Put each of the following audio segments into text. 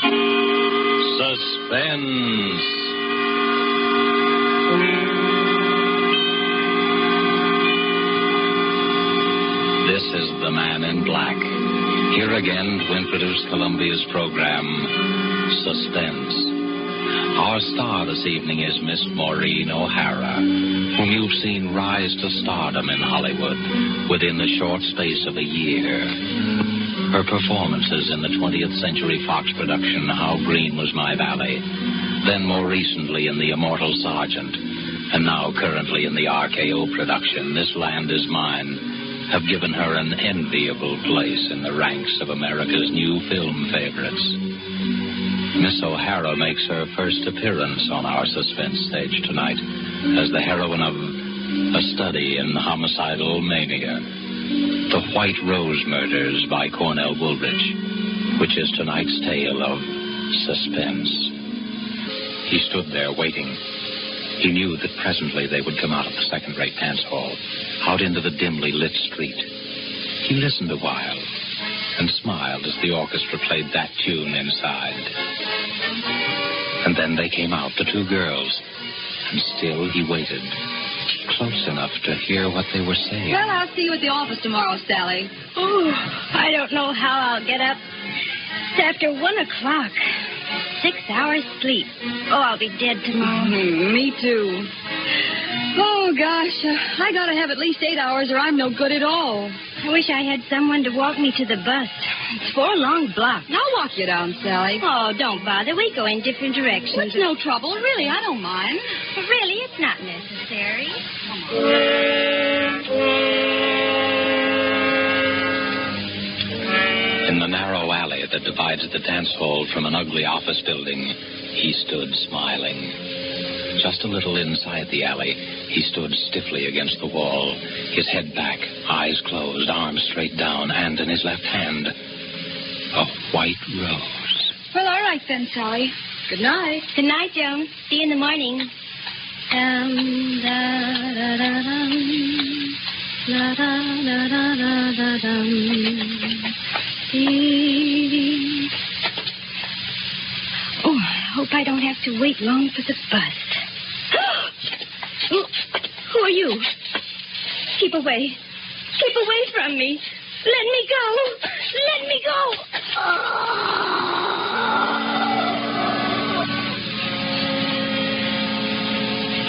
Suspense. This is The Man in Black. Here again to introduce Columbia's program, Suspense. Our star this evening is Miss Maureen O'Hara, whom you've seen rise to stardom in Hollywood within the short space of a year. Her performances in the 20th Century Fox production, How Green Was My Valley, then more recently in The Immortal Sergeant, and now currently in the RKO production, This Land Is Mine, have given her an enviable place in the ranks of America's new film favorites. Miss O'Hara makes her first appearance on our Suspense stage tonight as the heroine of A Study in Homicidal Mania, The White Rose Murders by Cornell Woolridge, which is tonight's tale of suspense. He stood there waiting. He knew that presently they would come out of the second-rate dance hall, out into the dimly lit street. He listened a while and smiled as the orchestra played that tune inside. And then they came out, the two girls, and still he waited, close enough to hear what they were saying. Well, I'll see you at the office tomorrow, Sally. Oh, I don't know how I'll get up. It's after 1 o'clock. 6 hours sleep. Oh, I'll be dead tomorrow. Me too. Oh, gosh. I gotta have at least 8 hours or I'm no good at all. I wish I had someone to walk me to the bus. It's 4 long blocks. I'll walk you down, Sally. Oh, don't bother. We go in different directions. It's no trouble. Really, I don't mind. But really, it's not necessary. Come on. In the narrow alley that divides the dance hall from an ugly office building, he stood smiling. Just a little inside the alley, he stood stiffly against the wall, his head back, eyes closed, arms straight down, and in his left hand, a white rose. Well, all right then, Sally. Good night. Good night, Joan. See you in the morning. Oh, I hope I don't have to wait long for the bus. Who are you? Keep away. Keep away from me. Let me go. Let me go.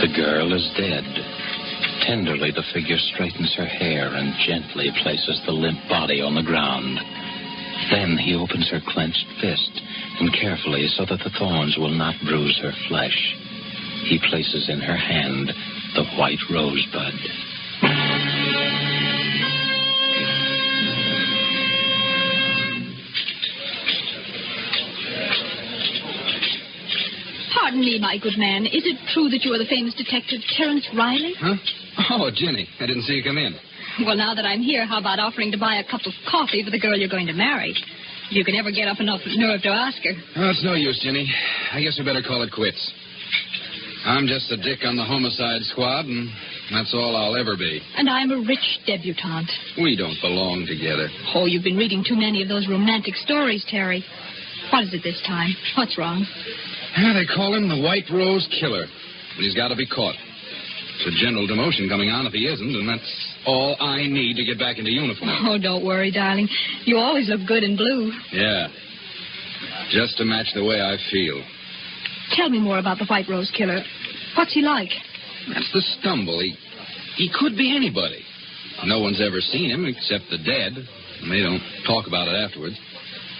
The girl is dead. Tenderly, the figure straightens her hair and gently places the limp body on the ground. Then he opens her clenched fist, and carefully, so that the thorns will not bruise her flesh, he places in her hand the white rosebud. Pardon me, my good man. Is it true that you are the famous detective Terence Riley? Huh? Oh, Jenny, I didn't see you come in. Well, now that I'm here, how about offering to buy a cup of coffee for the girl you're going to marry? If you can ever get up enough nerve to ask her. Oh, it's no use, Jenny. I guess we better call it quits. I'm just a dick on the homicide squad, and that's all I'll ever be. And I'm a rich debutante. We don't belong together. Oh, you've been reading too many of those romantic stories, Terry. What is it this time? What's wrong? They call him the White Rose Killer, but he's got to be caught. It's a general demotion coming on if he isn't, and that's all I need to get back into uniform. Oh, don't worry, darling. You always look good in blue. Yeah. Just to match the way I feel. Tell me more about the White Rose Killer. What's he like? That's the stumble. He could be anybody. No one's ever seen him except the dead, and they don't talk about it afterwards.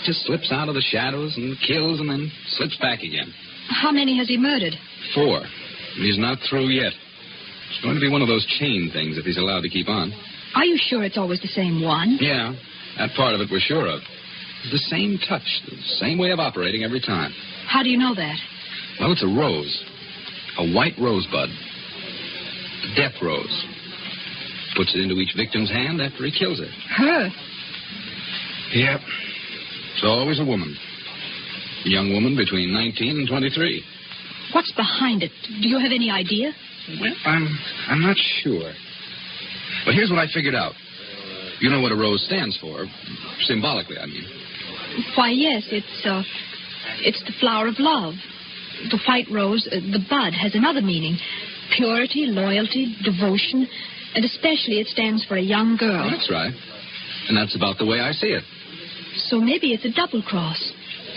Just slips out of the shadows and kills and then slips back again. How many has he murdered? 4. And he's not through yet. It's going to be one of those chain things if he's allowed to keep on. Are you sure it's always the same one? Yeah, that part of it we're sure of. It's the same touch, the same way of operating every time. How do you know that? Well, it's a rose. A white rosebud. A death rose. Puts it into each victim's hand after he kills her. Her? Yep. It's always a woman. A young woman between 19 and 23. What's behind it? Do you have any idea? Well, I'm not sure. But here's what I figured out. You know what a rose stands for. Symbolically, I mean. Why, yes, it's It's the flower of love. The white rose, the bud, has another meaning. Purity, loyalty, devotion, and especially it stands for a young girl. That's right. And that's about the way I see it. So maybe it's a double cross,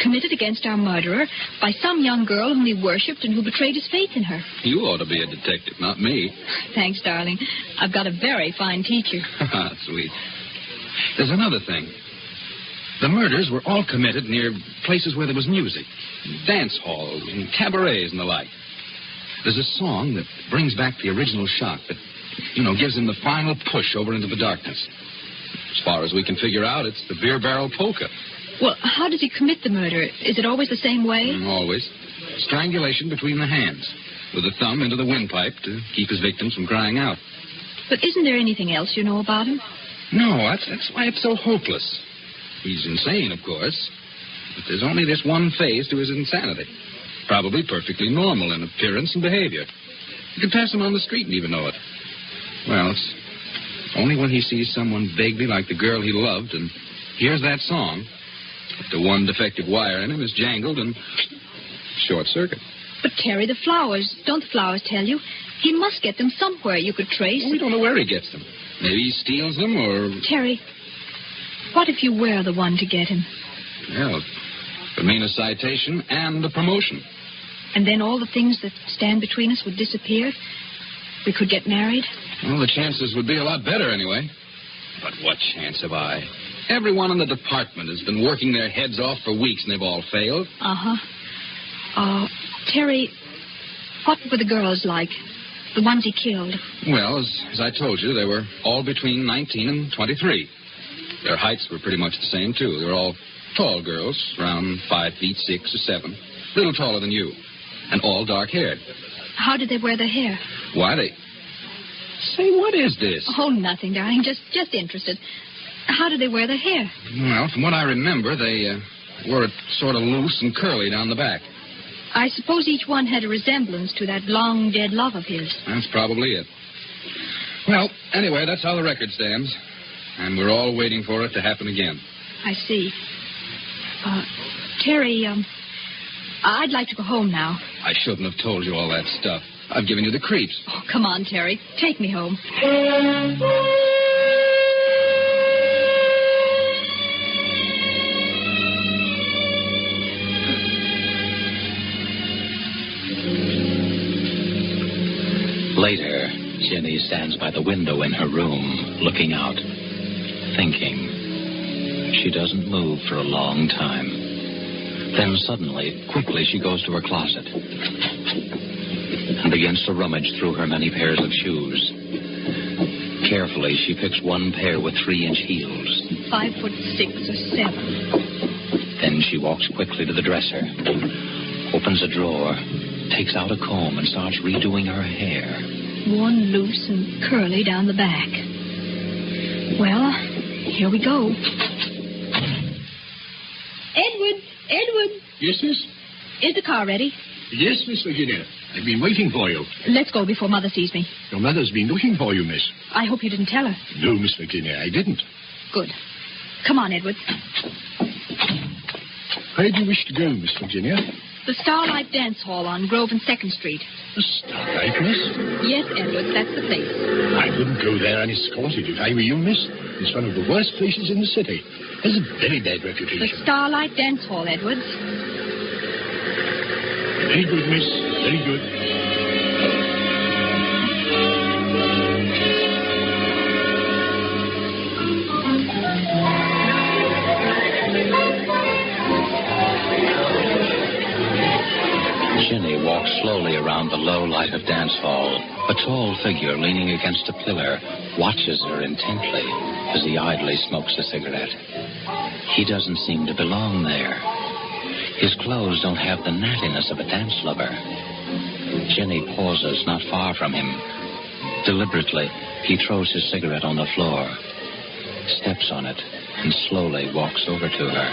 committed against our murderer by some young girl whom he worshipped and who betrayed his faith in her. You ought to be a detective, not me. Thanks, darling. I've got a very fine teacher. Sweet. There's another thing. The murders were all committed near places where there was music, dance halls and cabarets and the like. There's a song that brings back the original shock that, gives him the final push over into the darkness. As far as we can figure out, it's the beer barrel polka. Well, how does he commit the murder? Is it always the same way? Always. Strangulation between the hands, with the thumb into the windpipe to keep his victims from crying out. But isn't there anything else you know about him? No, that's why it's so hopeless. He's insane, of course, but there's only this one phase to his insanity. Probably perfectly normal in appearance and behavior. You could pass him on the street and even know it. Well, it's only when he sees someone vaguely like the girl he loved and hears that song that the one defective wire in him is jangled and short circuit. But, Terry, the flowers, don't the flowers tell you? He must get them somewhere you could trace. Well, we don't know where he gets them. Maybe he steals them or... Terry, what if you were the one to get him? Well, it would mean a citation and a promotion. And then all the things that stand between us would disappear? We could get married? Well, the chances would be a lot better anyway. But what chance have I? Everyone in the department has been working their heads off for weeks, and they've all failed. Terry, what were the girls like? The ones he killed? Well, as I told you, they were all between 19 and 23. Their heights were pretty much the same, too. They were all tall girls, around 5 feet 6 or 7. A little taller than you. And all dark-haired. How did they wear their hair? Why, they... Say, what is this? Oh, nothing, darling. Just interested. How did they wear their hair? Well, from what I remember, they wore it sort of loose and curly down the back. I suppose each one had a resemblance to that long-dead love of his. That's probably it. Well, anyway, that's how the record stands. And we're all waiting for it to happen again. I see. Terry, I'd like to go home now. I shouldn't have told you all that stuff. I've given you the creeps. Oh, come on, Terry. Take me home. Later, Jenny stands by the window in her room, looking out, thinking. She doesn't move for a long time. Then suddenly, quickly, she goes to her closet and begins to rummage through her many pairs of shoes. Carefully, she picks one pair with 3-inch heels. 5'6" or 7. Then she walks quickly to the dresser, opens a drawer, takes out a comb, and starts redoing her hair. Worn loose and curly down the back. Well, here we go. Edward. Yes, miss? Is the car ready? Yes, Miss Virginia. I've been waiting for you. Let's go before Mother sees me. Your mother's been looking for you, miss. I hope you didn't tell her. No, Miss Virginia, I didn't. Good. Come on, Edward. Where do you wish to go, Miss Virginia? The Starlight Dance Hall on Grove and 2nd Street. The Starlight, miss? Yes, Edward, that's the place. I wouldn't go there unescorted if I were you, miss. It's one of the worst places in the city. Has a very bad reputation. The Starlight Dance Hall, Edward. Very good, miss. Very good. Jenny walks slowly around the low light of dance hall. A tall figure leaning against a pillar watches her intently as he idly smokes a cigarette. He doesn't seem to belong there. His clothes don't have the nattiness of a dance lover. Jenny pauses not far from him. Deliberately, he throws his cigarette on the floor, steps on it, and slowly walks over to her.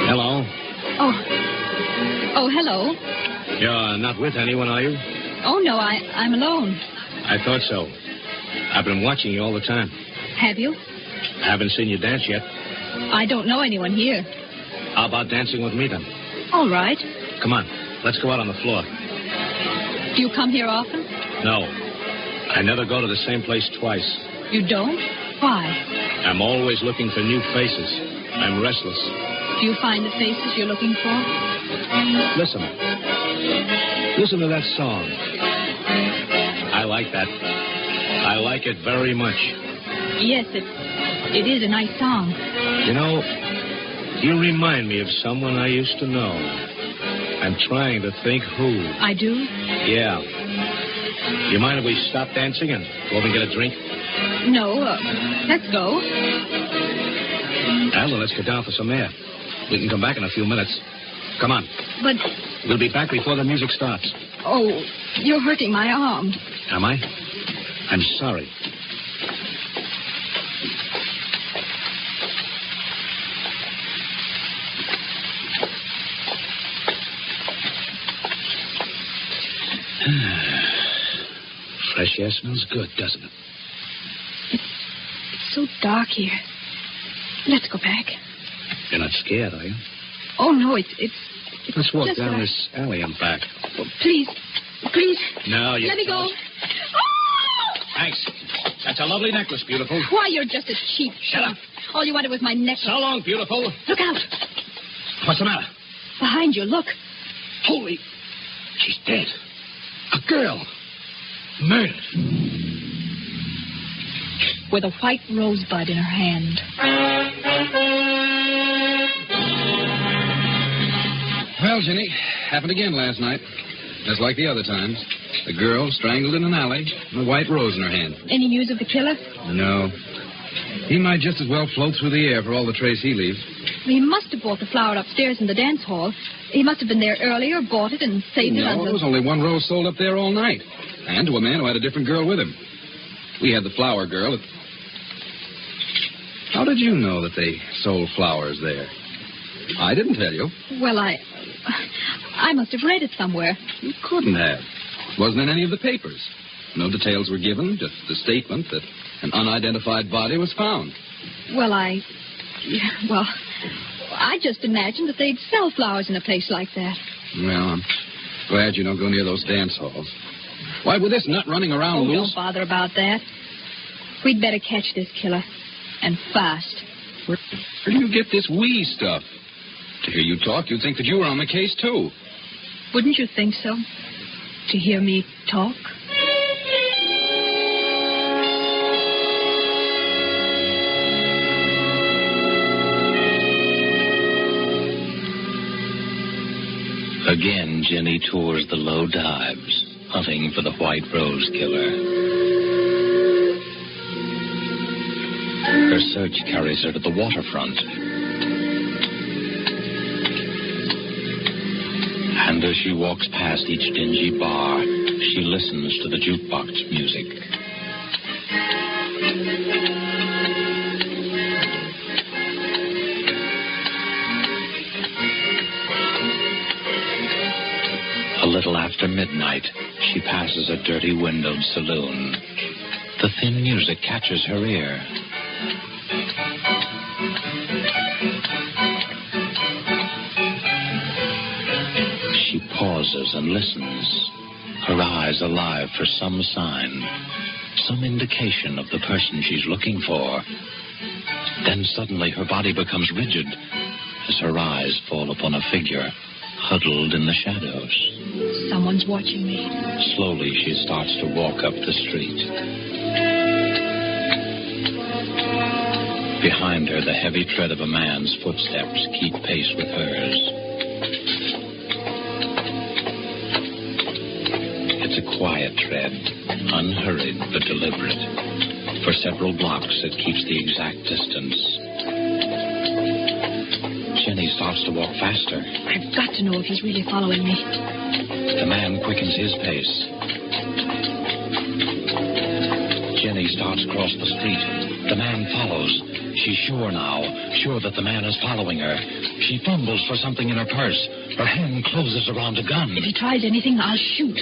Hello. Oh, hello. You're not with anyone, are you? Oh, no, I'm alone. I thought so. I've been watching you all the time. Have you? I haven't seen you dance yet. I don't know anyone here. How about dancing with me, then? All right. Come on. Let's go out on the floor. Do you come here often? No. I never go to the same place twice. You don't? Why? I'm always looking for new faces. I'm restless. Do you find the faces you're looking for? Listen. Listen to that song. I like that. I like it very much. Yes, it is a nice song. You know, you remind me of someone I used to know. I'm trying to think who. I do? Yeah. You mind if we stop dancing and go over and get a drink? No, let's go. Well, then let's get down for some air. We can come back in a few minutes. Come on. But... We'll be back before the music starts. Oh, you're hurting my arm. Am I? I'm sorry. Fresh air smells good, doesn't it? It's so dark here. Let's go back. You're not scared, are you? Oh, no, it's Let's walk just down that this alley and back. Oh, please. No, you Let me go. don't. Oh! Thanks. That's a lovely necklace, beautiful. Why, you're just a cheap Shut thief. up. All you wanted was my necklace. So long, beautiful. Look out. What's the matter? Behind you, look. Holy... She's dead. A girl. Murdered. With a white rosebud in her hand. Well, Jenny, happened again last night. Just like the other times. A girl strangled in an alley and a white rose in her hand. Any news of the killer? No. He might just as well float through the air for all the trace he leaves. He must have bought the flower upstairs in the dance hall. He must have been there earlier, bought it, and saved it No, until... there was only one rose sold up there all night. And to a man who had a different girl with him. We had the flower girl at... How did you know that they sold flowers there? I didn't tell you. Well, I must have read it somewhere. You couldn't have. Wasn't in any of the papers. No details were given, just the statement that an unidentified body was found. Well, I just imagined that they'd sell flowers in a place like that. Well, I'm glad you don't go near those dance halls. Why, with this nut running around loose... Don't bother about that. We'd better catch this killer. And fast. Where do you get this wee stuff? To hear you talk, you'd think that you were on the case, too. Wouldn't you think so? To hear me talk? Again, Jenny tours the low dives, hunting for the White Rose Killer. Her search carries her to the waterfront. And as she walks past each dingy bar, she listens to the jukebox music. A little after midnight, she passes a dirty windowed saloon. The thin music catches her ear. She pauses and listens, her eyes alive for some sign, some indication of the person she's looking for. Then suddenly her body becomes rigid as her eyes fall upon a figure huddled in the shadows. Someone's watching me. Slowly she starts to walk up the street. Behind her, the heavy tread of a man's footsteps keep pace with hers. It's a quiet tread, unhurried but deliberate. For several blocks, it keeps the exact distance. Jenny starts to walk faster. I've got to know if he's really following me. The man quickens his pace. Jenny starts across the street. The man follows. She's sure now, sure that the man is following her. She fumbles for something in her purse. Her hand closes around a gun. If he tries anything, I'll shoot.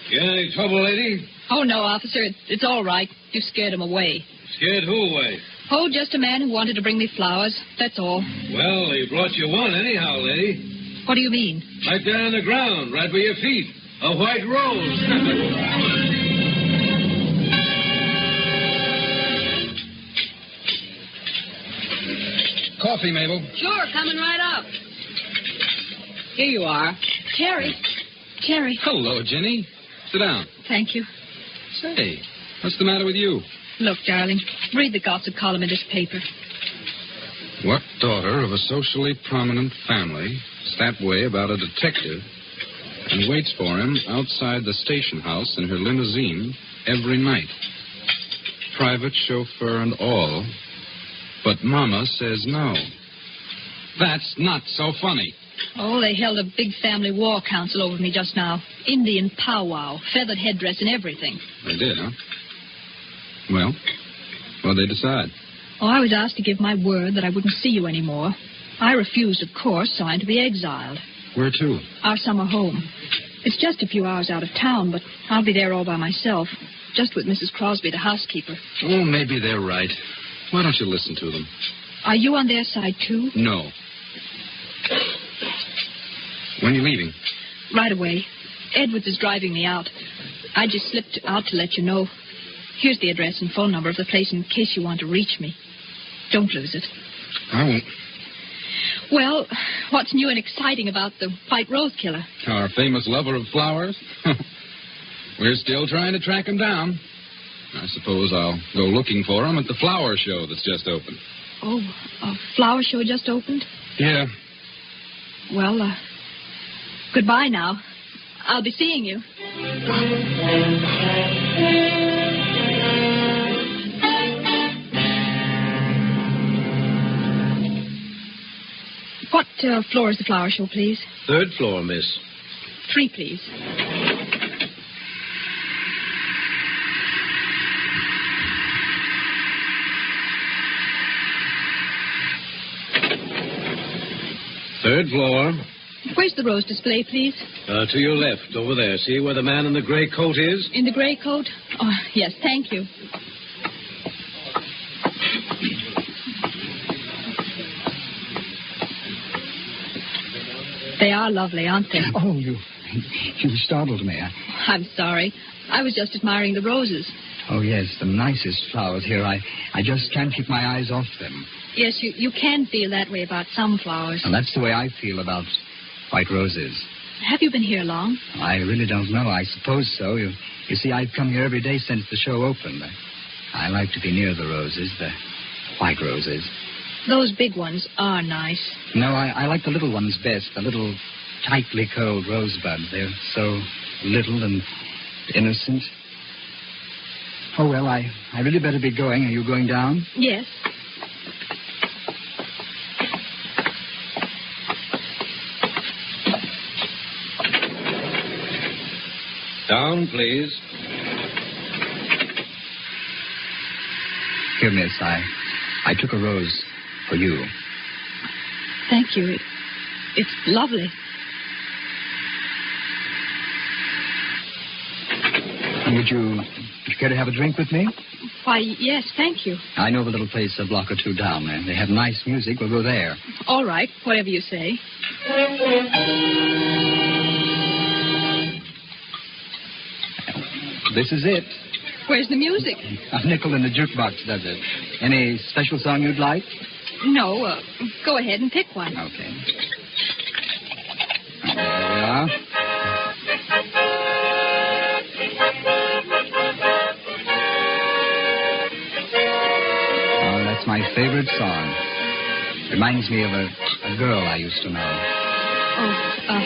You in any trouble, lady? Oh, no, officer. It's all right. You scared him away. Scared who away? Oh, just a man who wanted to bring me flowers. That's all. Well, he brought you one anyhow, lady. What do you mean? Right there on the ground, right by your feet. A white rose. Coffee, Mabel. Sure, coming right up. Here you are. Terry. Hello, Jenny. Sit down. Thank you. Say, what's the matter with you? Look, darling, read the gossip column in this paper. What daughter of a socially prominent family is that way about a detective and waits for him outside the station house in her limousine every night? Private chauffeur and all. But Mama says no. That's not so funny. Oh, they held a big family war council over me just now. Indian powwow, feathered headdress and everything. They did, huh? Well, what'd they decide? Oh, I was asked to give my word that I wouldn't see you anymore. I refused, of course, so I'm to be exiled. Where to? Our summer home. It's just a few hours out of town, but I'll be there all by myself, just with Mrs. Crosby, the housekeeper. Oh, maybe they're right. Why don't you listen to them? Are you on their side, too? No. When are you leaving? Right away. Edwards is driving me out. I just slipped out to let you know. Here's the address and phone number of the place in case you want to reach me. Don't lose it. I won't. Well, what's new and exciting about the White Rose Killer? Our famous lover of flowers? We're still trying to track him down. I suppose I'll go looking for him at the flower show that's just opened. Oh, a flower show just opened? Yeah. Well, goodbye now. I'll be seeing you. What floor is the flower show, please? 3rd floor, miss. 3, please. Third floor. Where's the rose display, please? To your left, over there. See where the man in the gray coat is? In the gray coat? Oh, yes, thank you. They are lovely, aren't they? Oh, you startled me. I'm sorry. I was just admiring the roses. Oh, yes, the nicest flowers here. I just can't keep my eyes off them. Yes, you can feel that way about some flowers. And that's the way I feel about white roses. Have you been here long? I really don't know. I suppose so. You see, I've come here every day since the show opened. I like to be near the roses, the white roses. Those big ones are nice. No, I like the little ones best, the little tightly curled rosebuds. They're so little and innocent. Oh, well, I really better be going. Are you going down? Yes. Down, please. Here, miss, I took a rose for you. Thank you. It's lovely. Would you care to have a drink with me? Why, yes, thank you. I know the little place a block or two down there. They have nice music. We'll go there. All right, whatever you say. This is it. Where's the music? A nickel in the jukebox does it. Any special song you'd like? No, go ahead and pick one. Okay. There we are. Oh, that's my favorite song. Reminds me of a girl I used to know. Oh,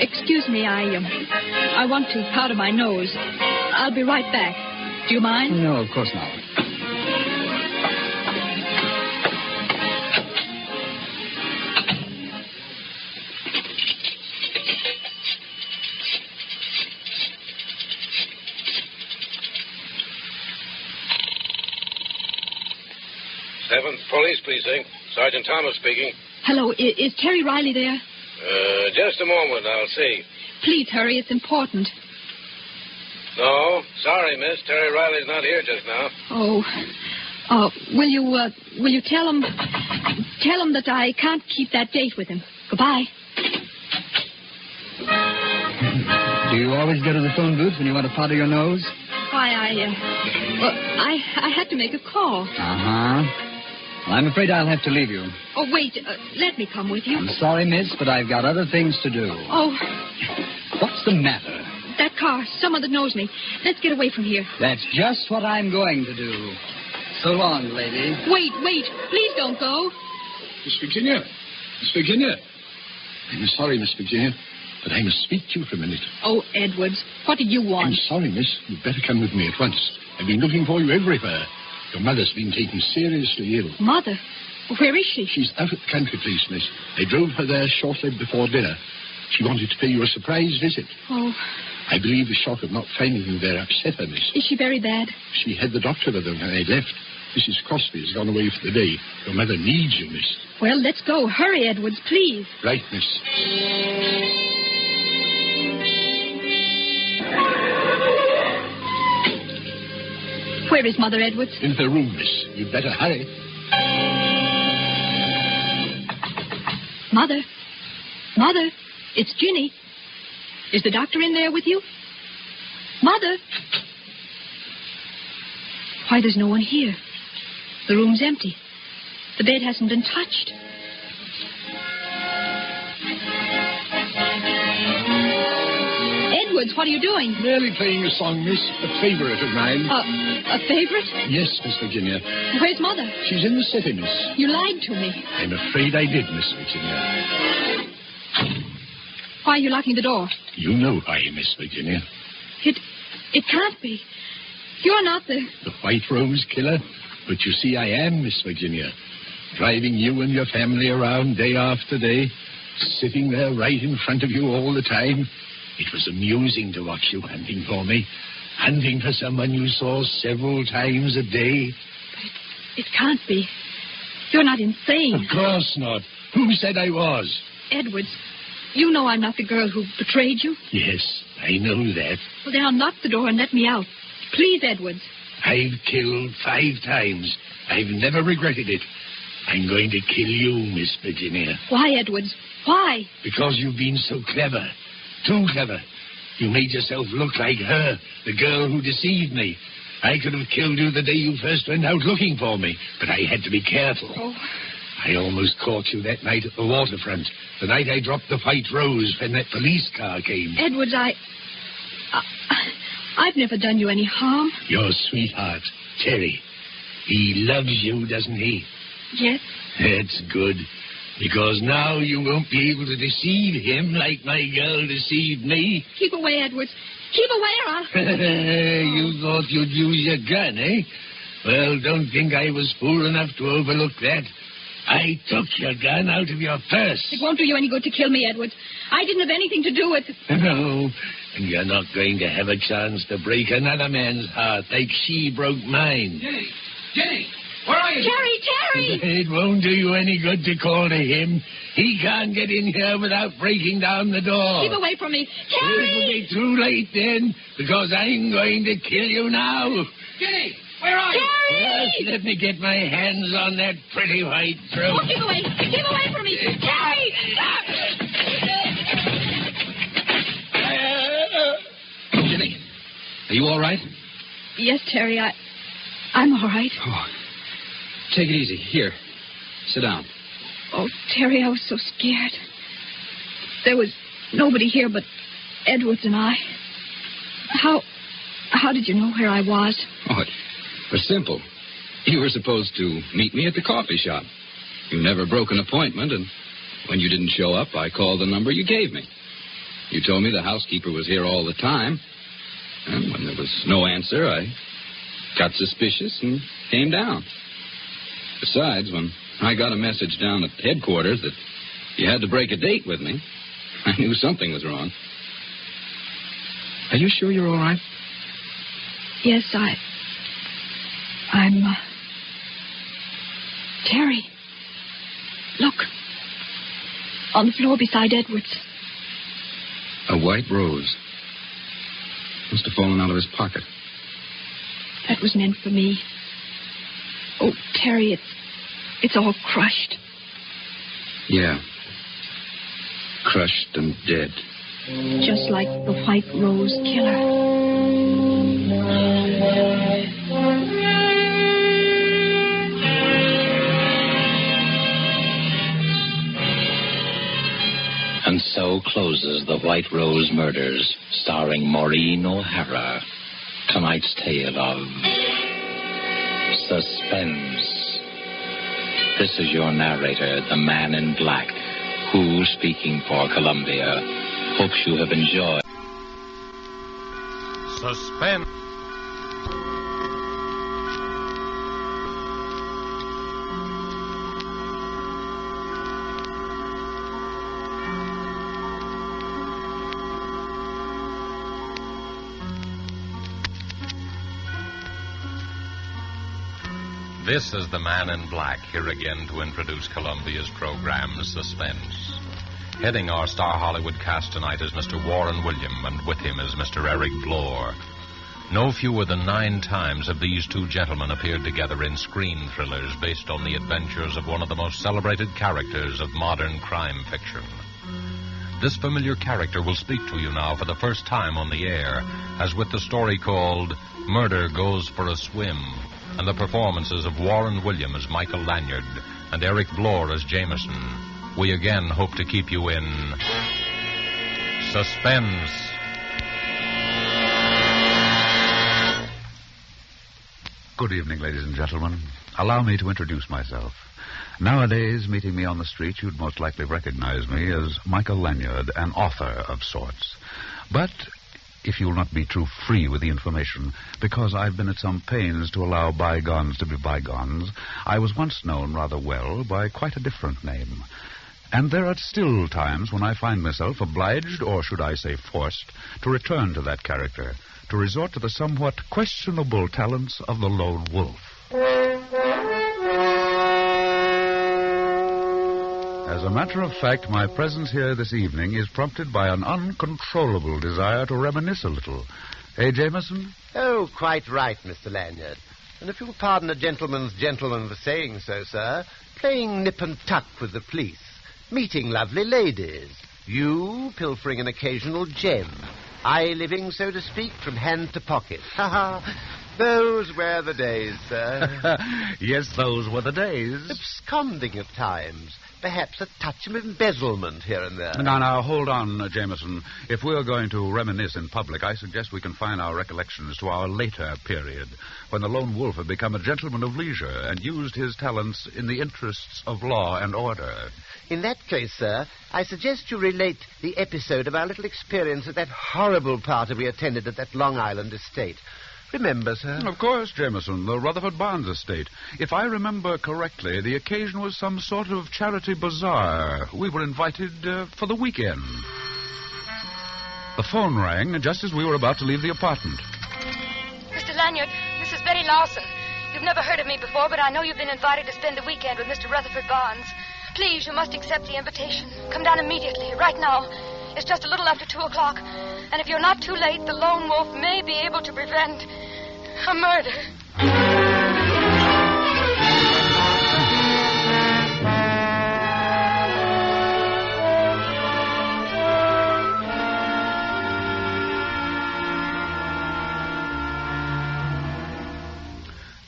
excuse me, I want to powder my nose. I'll be right back. Do you mind? No, of course not. Seventh Police Precinct. Sergeant Thomas speaking. Hello, is Terry Riley there? Just a moment, I'll see. Please hurry, it's important. No, sorry, miss. Terry Riley's not here just now. Will you tell him that I can't keep that date with him? Goodbye. Do you always go to the phone booth when you want to powder your nose? Why, I had to make a call. Uh-huh. Well, I'm afraid I'll have to leave you. Oh, wait. Let me come with you. I'm sorry, miss, but I've got other things to do. Oh. What's the matter? That car. Someone that knows me. Let's get away from here. That's just what I'm going to do. So long, lady. Wait. Please don't go. Miss Virginia. Miss Virginia. I'm sorry, Miss Virginia, but I must speak to you for a minute. Oh, Edwards, what did you want? I'm sorry, miss. You'd better come with me at once. I've been looking for you everywhere. Your mother's been taken seriously ill. Mother? Where is she? She's out at the country place, miss. I drove her there shortly before dinner. She wanted to pay you a surprise visit. Oh. I believe the shock of not finding you there upset her, miss. Is she very bad? She had the doctor with her when I left. Mrs. Crosby has gone away for the day. Your mother needs you, miss. Well, let's go. Hurry, Edwards, please. Right, miss. Where is Mother, Edwards? In her room, miss. You'd better hurry. Mother, it's Ginny. Is the doctor in there with you? Mother? Why, there's no one here. The room's empty. The bed hasn't been touched. Edwards, what are you doing? Merely playing a song, miss. A favorite of mine. A favorite? Yes, Miss Virginia. Where's Mother? She's in the city, miss. You lied to me. I'm afraid I did, Miss Virginia. Why are you locking the door? You know why, Miss Virginia. It can't be. You're not the White Rose killer? But you see, I am, Miss Virginia. Driving you and your family around day after day, sitting there right in front of you all the time. It was amusing to watch you hunting for me, hunting for someone you saw several times a day. But it can't be. You're not insane. Of course not. Who said I was? Edwards, you know I'm not the girl who betrayed you. Yes, I know that. Well, then unlock the door and let me out. Please, Edwards. I've killed 5 times. I've never regretted it. I'm going to kill you, Miss Virginia. Why, Edwards? Why? Because you've been so clever. Too clever. You made yourself look like her, the girl who deceived me. I could have killed you the day you first went out looking for me, but I had to be careful. Oh. I almost caught you that night at the waterfront, the night I dropped the White Rose when that police car came. Edwards, I've never done you any harm. Your sweetheart, Terry. He loves you, doesn't he? Yes. That's good. Because now you won't be able to deceive him like my girl deceived me. Keep away, Edwards. Keep away, or I'll... You thought you'd use your gun, eh? Well, don't think I was fool enough to overlook that. I took your gun out of your purse. It won't do you any good to kill me, Edwards. I didn't have anything to do with it. No, and you're not going to have a chance to break another man's heart like she broke mine. Jenny, where are you? Terry! It won't do you any good to call to him. He can't get in here without breaking down the door. Keep away from me. Terry! It'll be too late then, because I'm going to kill you now. Jenny, where are you? Terry! Just let me get my hands on that pretty white throat. Oh, keep away. Keep away from me. Terry! Jenny, are you all right? Yes, Terry, I'm all right. Oh, take it easy. Here, sit down. Oh, Terry, I was so scared. There was nobody here but Edwards and I. How did you know where I was? Oh, it was simple. You were supposed to meet me at the coffee shop. You never broke an appointment, and when you didn't show up, I called the number you gave me. You told me the housekeeper was here all the time, and when there was no answer, I got suspicious and came down. Besides, when I got a message down at headquarters that you had to break a date with me, I knew something was wrong. Are you sure you're all right? Yes, I'm... Terry, look. On the floor beside Edwards. A white rose. Must have fallen out of his pocket. That was meant for me. Oh, Terry, it's all crushed. Yeah. Crushed and dead. Just like the White Rose Killer. And so closes The White Rose Murders, starring Maureen O'Hara. Tonight's tale of Suspense. This is your narrator, the Man in Black, who, speaking for Columbia, hopes you have enjoyed. Suspense. This is the Man in Black, here again to introduce Columbia's program, Suspense. Heading our Star Hollywood cast tonight is Mr. Warren William, and with him is Mr. Eric Blore. No fewer than 9 times have these two gentlemen appeared together in screen thrillers based on the adventures of one of the most celebrated characters of modern crime fiction. This familiar character will speak to you now for the first time on the air, as with the story called Murder Goes for a Swim, and the performances of Warren William as Michael Lanyard and Eric Blore as Jameson. We again hope to keep you in suspense. Good evening, ladies and gentlemen. Allow me to introduce myself. Nowadays, meeting me on the street, you'd most likely recognize me as Michael Lanyard, an author of sorts. But if you'll not be too free with the information, because I've been at some pains to allow bygones to be bygones, I was once known rather well by quite a different name. And there are still times when I find myself obliged, or should I say forced, to return to that character, to resort to the somewhat questionable talents of the lone wolf. As a matter of fact, my presence here this evening is prompted by an uncontrollable desire to reminisce a little. Eh, Jameson? Oh, quite right, Mr. Lanyard. And if you'll pardon a gentleman for saying so, sir, playing nip and tuck with the police, meeting lovely ladies, you pilfering an occasional gem, I living, so to speak, from hand to pocket. Ha ha! Those were the days, sir. Yes, those were the days. Absconding at times. Perhaps a touch of embezzlement here and there. Now, hold on, Jameson. If we're going to reminisce in public, I suggest we confine our recollections to our later period, when the lone wolf had become a gentleman of leisure and used his talents in the interests of law and order. In that case, sir, I suggest you relate the episode of our little experience at that horrible party we attended at that Long Island estate. Remember, sir? Of course, Jameson, the Rutherford Barnes estate. If I remember correctly, the occasion was some sort of charity bazaar. We were invited for the weekend. The phone rang just as we were about to leave the apartment. Mr. Lanyard, this is Betty Lawson. You've never heard of me before, but I know you've been invited to spend the weekend with Mr. Rutherford Barnes. Please, you must accept the invitation. Come down immediately, right now. It's just a little after 2 o'clock. And if you're not too late, the lone wolf may be able to prevent a murder.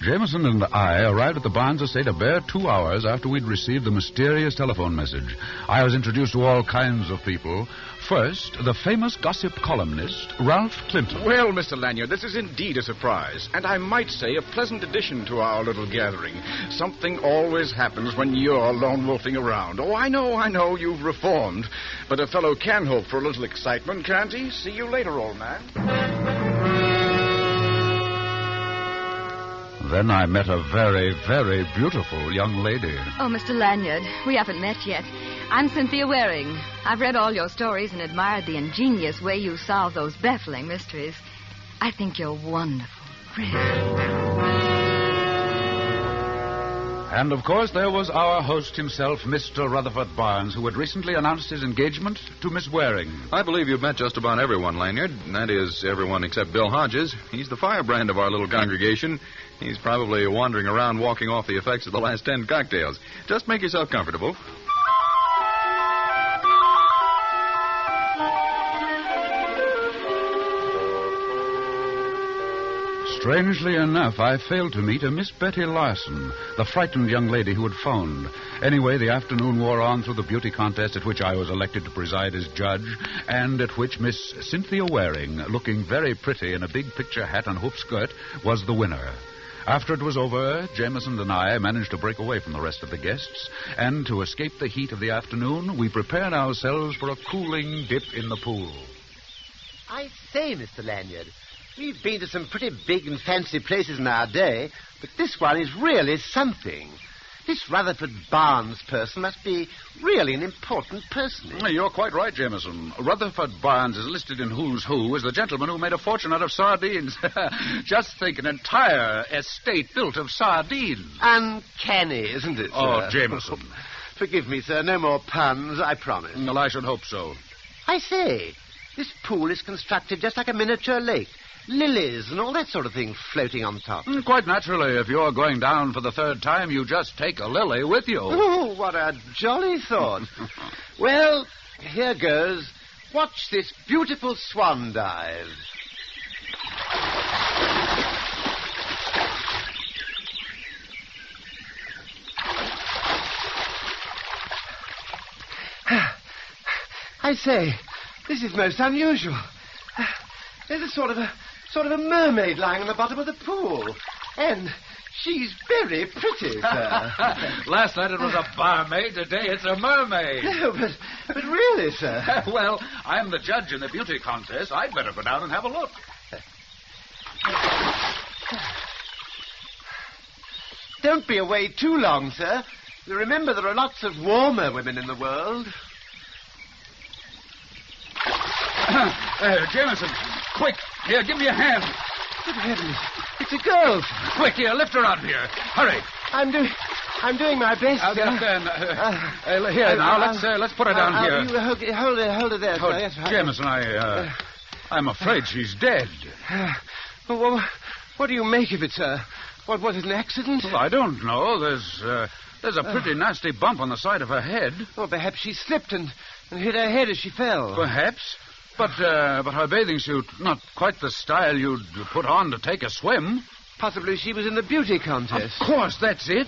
Jameson and I arrived at the Barnes estate a bare 2 hours after we'd received the mysterious telephone message. I was introduced to all kinds of people. First, the famous gossip columnist, Ralph Clinton. Well, Mr. Lanyard, this is indeed a surprise, and I might say a pleasant addition to our little gathering. Something always happens when you're lone wolfing around. Oh, I know, you've reformed. But a fellow can hope for a little excitement, can't he? See you later, old man. Then I met a very, very beautiful young lady. Oh, Mr. Lanyard, we haven't met yet. I'm Cynthia Waring. I've read all your stories and admired the ingenious way you solve those baffling mysteries. I think you're wonderful, really. And, of course, there was our host himself, Mr. Rutherford Barnes, who had recently announced his engagement to Miss Waring. I believe you've met just about everyone, Lanyard. That is, everyone except Bill Hodges. He's the firebrand of our little congregation. He's probably wandering around walking off the effects of the last 10 cocktails. Just make yourself comfortable. Strangely enough, I failed to meet a Miss Betty Larson, the frightened young lady who had phoned. Anyway, the afternoon wore on through the beauty contest at which I was elected to preside as judge, and at which Miss Cynthia Waring, looking very pretty in a big picture hat and hoop skirt, was the winner. After it was over, Jameson and I managed to break away from the rest of the guests, and to escape the heat of the afternoon, we prepared ourselves for a cooling dip in the pool. I say, Mr. Lanyard, we've been to some pretty big and fancy places in our day, but this one is really something. This Rutherford Barnes person must be really an important person. You're quite right, Jameson. Rutherford Barnes is listed in Who's Who as the gentleman who made a fortune out of sardines. Just think, an entire estate built of sardines. Uncanny, isn't it, sir? Oh, Jameson. Forgive me, sir. No more puns, I promise. Well, I should hope so. I say, this pool is constructed just like a miniature lake. Lilies and all that sort of thing floating on top. Quite naturally, if you're going down for the third time, you just take a lily with you. Oh, what a jolly thought. Well, here goes. Watch this beautiful swan dive. I say, this is most unusual. There's a sort of a mermaid lying on the bottom of the pool. And she's very pretty, sir. Last night it was a barmaid. Today it's a mermaid. No, but really, sir. Well, I'm the judge in the beauty contest. I'd better go down and have a look. Don't be away too long, sir. Remember, there are lots of warmer women in the world. Jameson, quick. Here, give me a hand. Good heavens. It's a girl. Quick, here, lift her out of here. Hurry. I'm doing my best, I'll sir. get then. Here, now, let's put her down here. You hold her there, sir. Yes, Jameson, I'm afraid she's dead. Well, what do you make of it, sir? What was it, an accident? Well, I don't know. There's a pretty nasty bump on the side of her head. Well, perhaps she slipped and hit her head as she fell. Perhaps. But her bathing suit, not quite the style you'd put on to take a swim. Possibly she was in the beauty contest. Of course, that's it.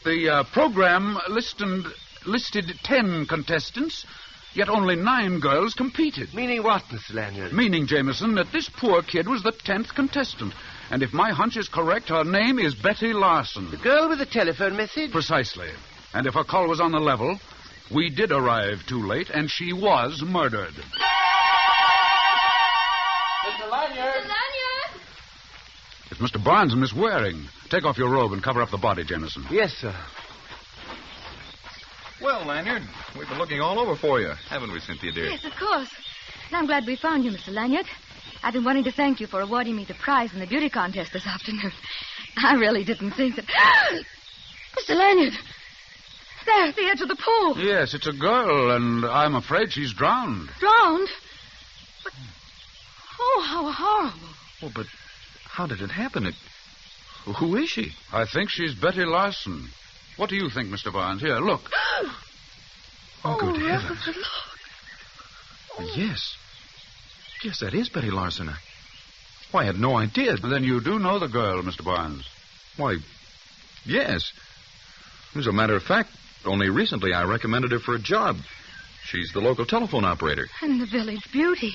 The program listed 10 contestants, yet only 9 girls competed. Meaning what, Mr. Lanyard? Meaning, Jameson, that this poor kid was the 10th contestant. And if my hunch is correct, her name is Betty Larson. The girl with the telephone message? Precisely. And if her call was on the level, we did arrive too late, and she was murdered. Mr. Lanyard! Mr. Lanyard! It's Mr. Barnes and Miss Waring. Take off your robe and cover up the body, Jameson. Yes, sir. Well, Lanyard, we've been looking all over for you, haven't we, Cynthia, dear? Yes, of course. And I'm glad we found you, Mr. Lanyard. I've been wanting to thank you for awarding me the prize in the beauty contest this afternoon. I really didn't think that... Mr. Lanyard! There, at the edge of the pool. Yes, it's a girl, and I'm afraid she's drowned. Drowned? But... Oh, how horrible. Oh, but how did it happen? Who is she? I think she's Betty Larson. What do you think, Mr. Barnes? Here, look. Oh, good heavens. Look. Oh. Yes, that is Betty Larson. Why, I had no idea. Then you do know the girl, Mr. Barnes. Why, yes. As a matter of fact, only recently I recommended her for a job. She's the local telephone operator. And the village beauty.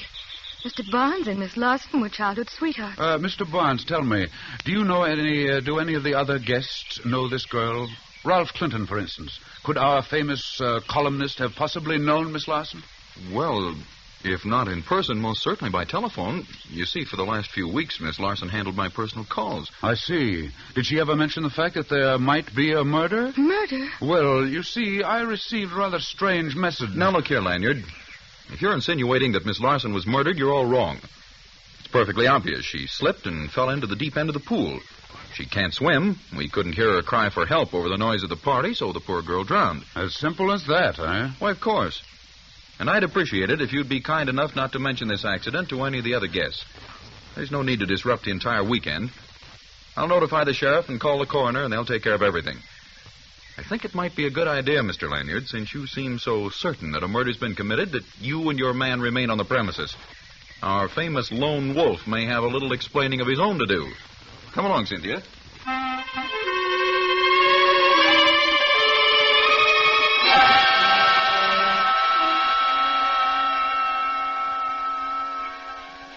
Mr. Barnes and Miss Larson were childhood sweethearts. Mr. Barnes, tell me, do any of the other guests know this girl? Ralph Clinton, for instance. Could our famous columnist have possibly known Miss Larson? Well, if not in person, most certainly by telephone. You see, for the last few weeks, Miss Larson handled my personal calls. I see. Did she ever mention the fact that there might be a murder? Murder? Well, you see, I received a rather strange message. Now, look here, Lanyard. If you're insinuating that Miss Larson was murdered, you're all wrong. It's perfectly obvious. She slipped and fell into the deep end of the pool. She can't swim. We couldn't hear her cry for help over the noise of the party, so the poor girl drowned. As simple as that, eh? Why, of course. And I'd appreciate it if you'd be kind enough not to mention this accident to any of the other guests. There's no need to disrupt the entire weekend. I'll notify the sheriff and call the coroner, and they'll take care of everything. I think it might be a good idea, Mr. Lanyard, since you seem so certain that a murder's been committed, that you and your man remain on the premises. Our famous lone wolf may have a little explaining of his own to do. Come along, Cynthia.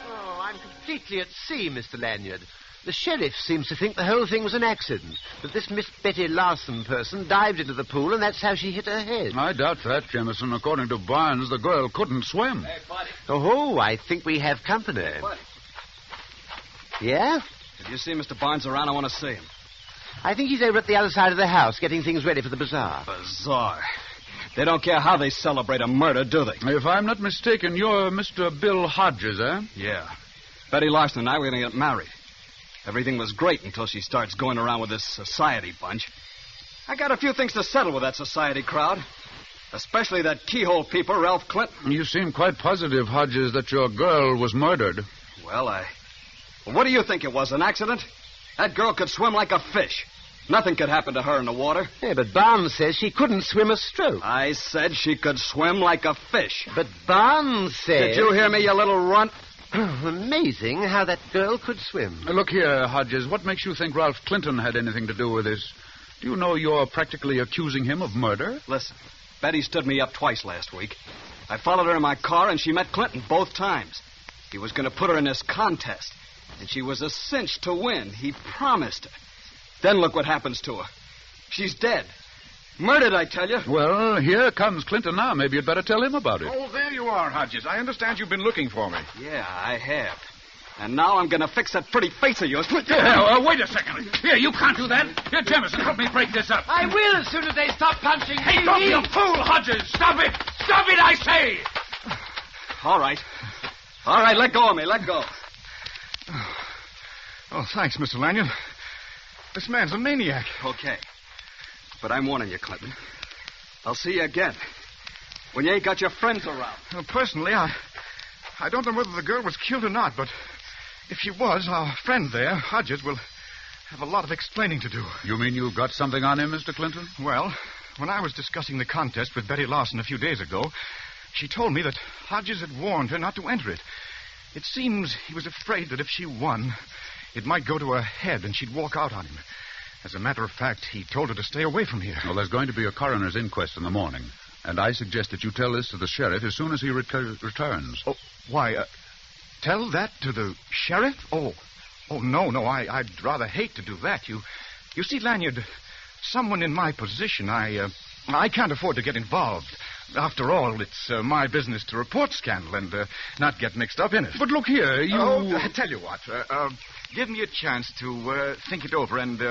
Oh, I'm completely at sea, Mr. Lanyard. The sheriff seems to think the whole thing was an accident, that this Miss Betty Larson person dived into the pool and that's how she hit her head. I doubt that, Jameson. According to Barnes, the girl couldn't swim. Hey, buddy. Oh, I think we have company. Hey, buddy. Yeah? If you see Mr. Barnes around, I want to see him. I think he's over at the other side of the house getting things ready for the bazaar. Bazaar? They don't care how they celebrate a murder, do they? If I'm not mistaken, you're Mr. Bill Hodges, eh? Yeah. Betty Larson and I were going to get married. Everything was great until she starts going around with this society bunch. I got a few things to settle with that society crowd. Especially that keyhole peeper, Ralph Clinton. You seem quite positive, Hodges, that your girl was murdered. Well, what do you think it was, an accident? That girl could swim like a fish. Nothing could happen to her in the water. Yeah, but Barnes says she couldn't swim a stroke. I said she could swim like a fish. But Barnes says... Did you hear me, you little runt? Amazing how that girl could swim. Look here, Hodges, what makes you think Ralph Clinton had anything to do with this? Do you know you're practically accusing him of murder? Listen, Betty stood me up twice last week. I followed her in my car, and she met Clinton both times. He was going to put her in this contest, and she was a cinch to win. He promised her. Then look what happens to her. She's dead. Murdered, I tell you. Well, here comes Clinton now. Maybe you'd better tell him about it. Oh, there you are, Hodges. I understand you've been looking for me. Yeah, I have. And now I'm going to fix that pretty face of yours. Wait a second. Here, you can't do that. Here, Jameson, help me break this up. I will as soon as they stop punching me. Hey, don't be a fool, Hodges. Stop it. Stop it, I say. All right. All right, let go of me. Let go. Oh, thanks, Mr. Lanyard. This man's a maniac. Okay. But I'm warning you, Clinton. I'll see you again. When you ain't got your friends around. Well, personally, I don't know whether the girl was killed or not, but if she was, our friend there, Hodges, will have a lot of explaining to do. You mean you've got something on him, Mr. Clinton? Well, when I was discussing the contest with Betty Larson a few days ago, she told me that Hodges had warned her not to enter it. It seems he was afraid that if she won, it might go to her head and she'd walk out on him. As a matter of fact, he told her to stay away from here. Well, there's going to be a coroner's inquest in the morning, and I suggest that you tell this to the sheriff as soon as he returns. Oh, why, tell that to the sheriff? Oh, no, I'd rather hate to do that. You see, Lanyard, someone in my position, I can't afford to get involved. After all, it's my business to report scandal and not get mixed up in it. But look here, you... Oh, tell you what, give me a chance to think it over, and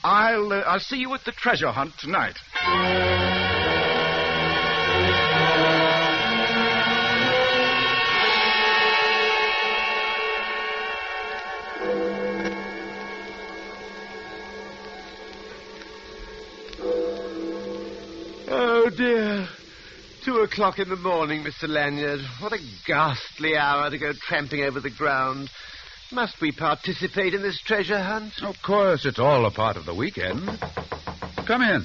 I'll see you at the treasure hunt tonight. Oh, dear. 2:00 in the morning, Mr. Lanyard. What a ghastly hour to go tramping over the ground. Must we participate in this treasure hunt? Of course, it's all a part of the weekend. Come in.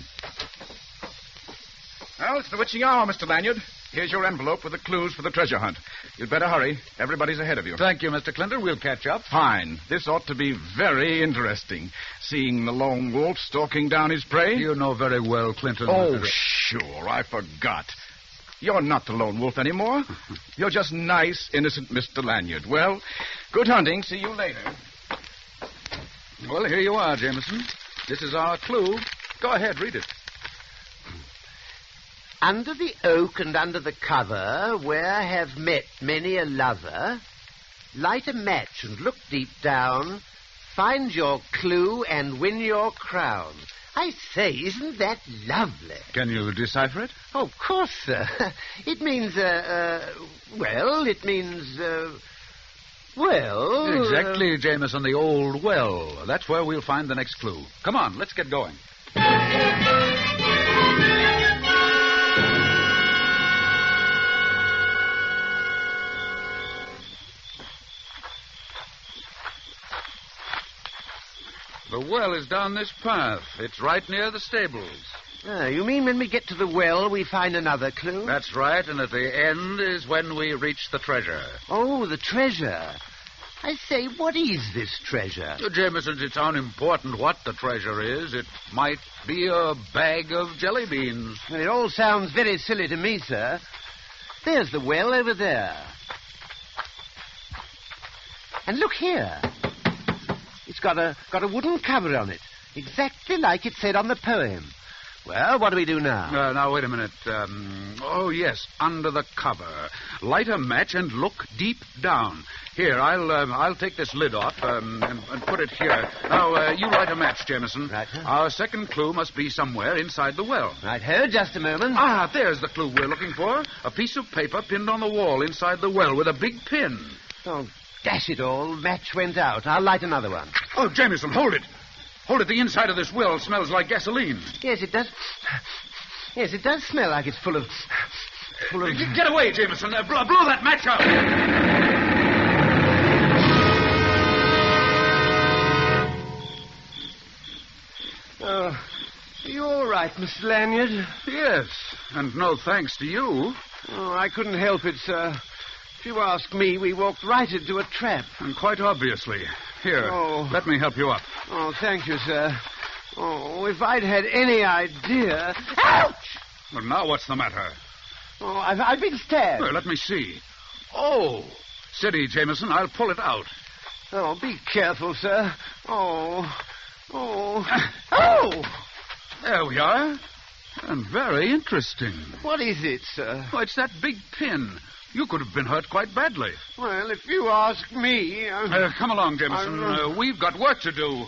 Well, it's the witching hour, Mr. Lanyard. Here's your envelope with the clues for the treasure hunt. You'd better hurry. Everybody's ahead of you. Thank you, Mr. Clinton. We'll catch up. Fine. This ought to be very interesting. Seeing the lone wolf stalking down his prey. You know very well, Clinton. Oh, sure. I forgot. You're not the lone wolf anymore. You're just nice, innocent Mr. Lanyard. Well, good hunting. See you later. Well, here you are, Jameson. This is our clue. Go ahead, read it. Under the oak and under the cover, where have met many a lover, light a match and look deep down, find your clue and win your crown. I say, isn't that lovely? Can you decipher it? Oh, of course, sir. It means, Well... Exactly, Jameson, the old well. That's where we'll find the next clue. Come on, let's get going. The well is down this path. It's right near the stables. You mean when we get to the well, we find another clue? That's right, and at the end is when we reach the treasure. Oh, the treasure. I say, what is this treasure? Jameson, it's unimportant what the treasure is. It might be a bag of jelly beans. Well, it all sounds very silly to me, sir. There's the well over there. And look here. It's got a wooden cover on it, exactly like it said on the poem. Well, what do we do now? Now, wait a minute. Oh, yes, under the cover. Light a match and look deep down. Here, I'll take this lid off and put it here. Now, you light a match, Jameson. Right, huh? Our second clue must be somewhere inside the well. Right, ho, just a moment. Ah, there's the clue we're looking for. A piece of paper pinned on the wall inside the well with a big pin. Oh, dash it all. Match went out. I'll light another one. Oh, Jameson, hold it. Hold it. The inside of this well smells like gasoline. Yes, it does. Yes, it does smell like it's full of... Get away, Jameson. Blow that match out. Oh, are you all right, Mr. Lanyard? Yes, and no thanks to you. Oh, I couldn't help it, sir. If you ask me, we walked right into a trap. And quite obviously. Here, let me help you up. Oh, thank you, sir. Oh, if I'd had any idea... Ouch! Well, now what's the matter? Oh, I've been stabbed. Well, let me see. Oh, steady, Jameson. I'll pull it out. Oh, be careful, sir. Oh. Oh! There we are. And very interesting. What is it, sir? Oh, it's that big pin. You could have been hurt quite badly. Well, if you ask me... Come along, Jameson. We've got work to do.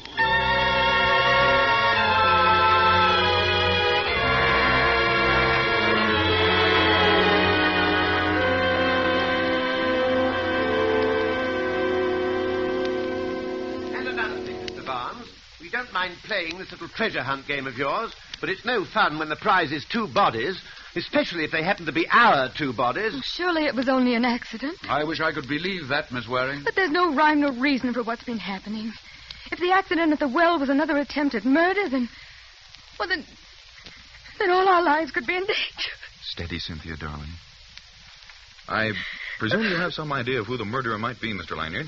And another thing, Mr. Barnes. We don't mind playing this little treasure hunt game of yours, but it's no fun when the prize is 2 bodies, especially if they happen to be our 2 bodies. Oh, surely it was only an accident. I wish I could believe that, Miss Waring. But there's no rhyme, no reason for what's been happening. If the accident at the well was another attempt at murder, then all our lives could be in danger. Steady, Cynthia, darling. I presume you have some idea of who the murderer might be, Mr. Lanyard.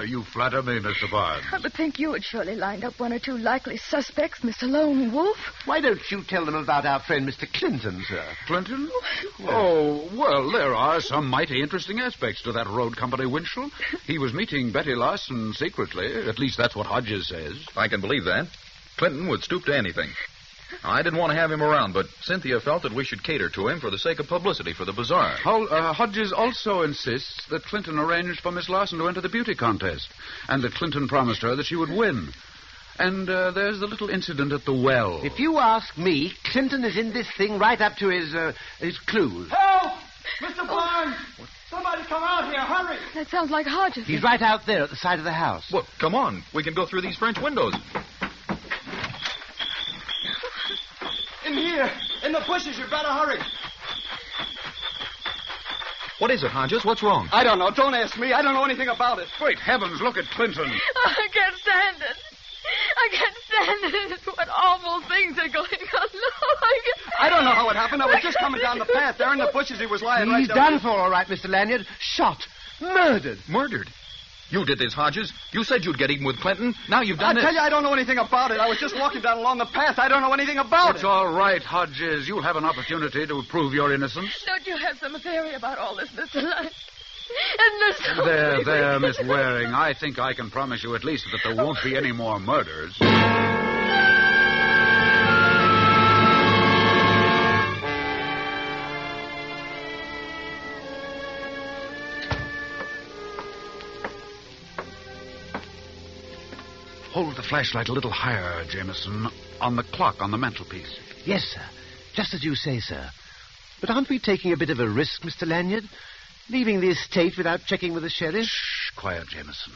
You flatter me, Mr. Barnes. I would think you had surely lined up 1 or 2 likely suspects, Mr. Lone Wolf. Why don't you tell them about our friend Mr. Clinton, sir? Clinton? Oh, well, there are some mighty interesting aspects to that road company Winchell. He was meeting Betty Larson secretly. At least that's what Hodges says. I can believe that. Clinton would stoop to anything. I didn't want to have him around, but Cynthia felt that we should cater to him for the sake of publicity for the bazaar. Hodges also insists that Clinton arranged for Miss Larson to enter the beauty contest, and that Clinton promised her that she would win. And there's the little incident at the well. If you ask me, Clinton is in this thing right up to his clues. Help! Mr. Barnes! Somebody come out here, hurry! That sounds like Hodges. He's right out there at the side of the house. Well, come on. We can go through these French windows. In here, in the bushes, you better hurry. What is it, Hodges? What's wrong? I don't know. Don't ask me. I don't know anything about it. Great heavens, look at Clinton. I can't stand it. I can't stand it. What awful things are going on. I don't know how it happened. I was just coming down the path. There in the bushes, he was lying right He's down. done for, all right, Mr. Lanyard. Shot. Murdered. Murdered? You did this, Hodges. You said you'd get even with Clinton. Now you've done this. I tell you, I don't know anything about it. I was just walking down along the path. I don't know anything about it. It's all right, Hodges. You'll have an opportunity to prove your innocence. Don't you have some theory about all this, Mr. Lyon? There, Miss Waring. I think I can promise you at least that there won't be any more murders. Hold the flashlight a little higher, Jameson, on the clock on the mantelpiece. Yes, sir. Just as you say, sir. But aren't we taking a bit of a risk, Mr. Lanyard? Leaving the estate without checking with the sheriff? Shh, quiet, Jameson.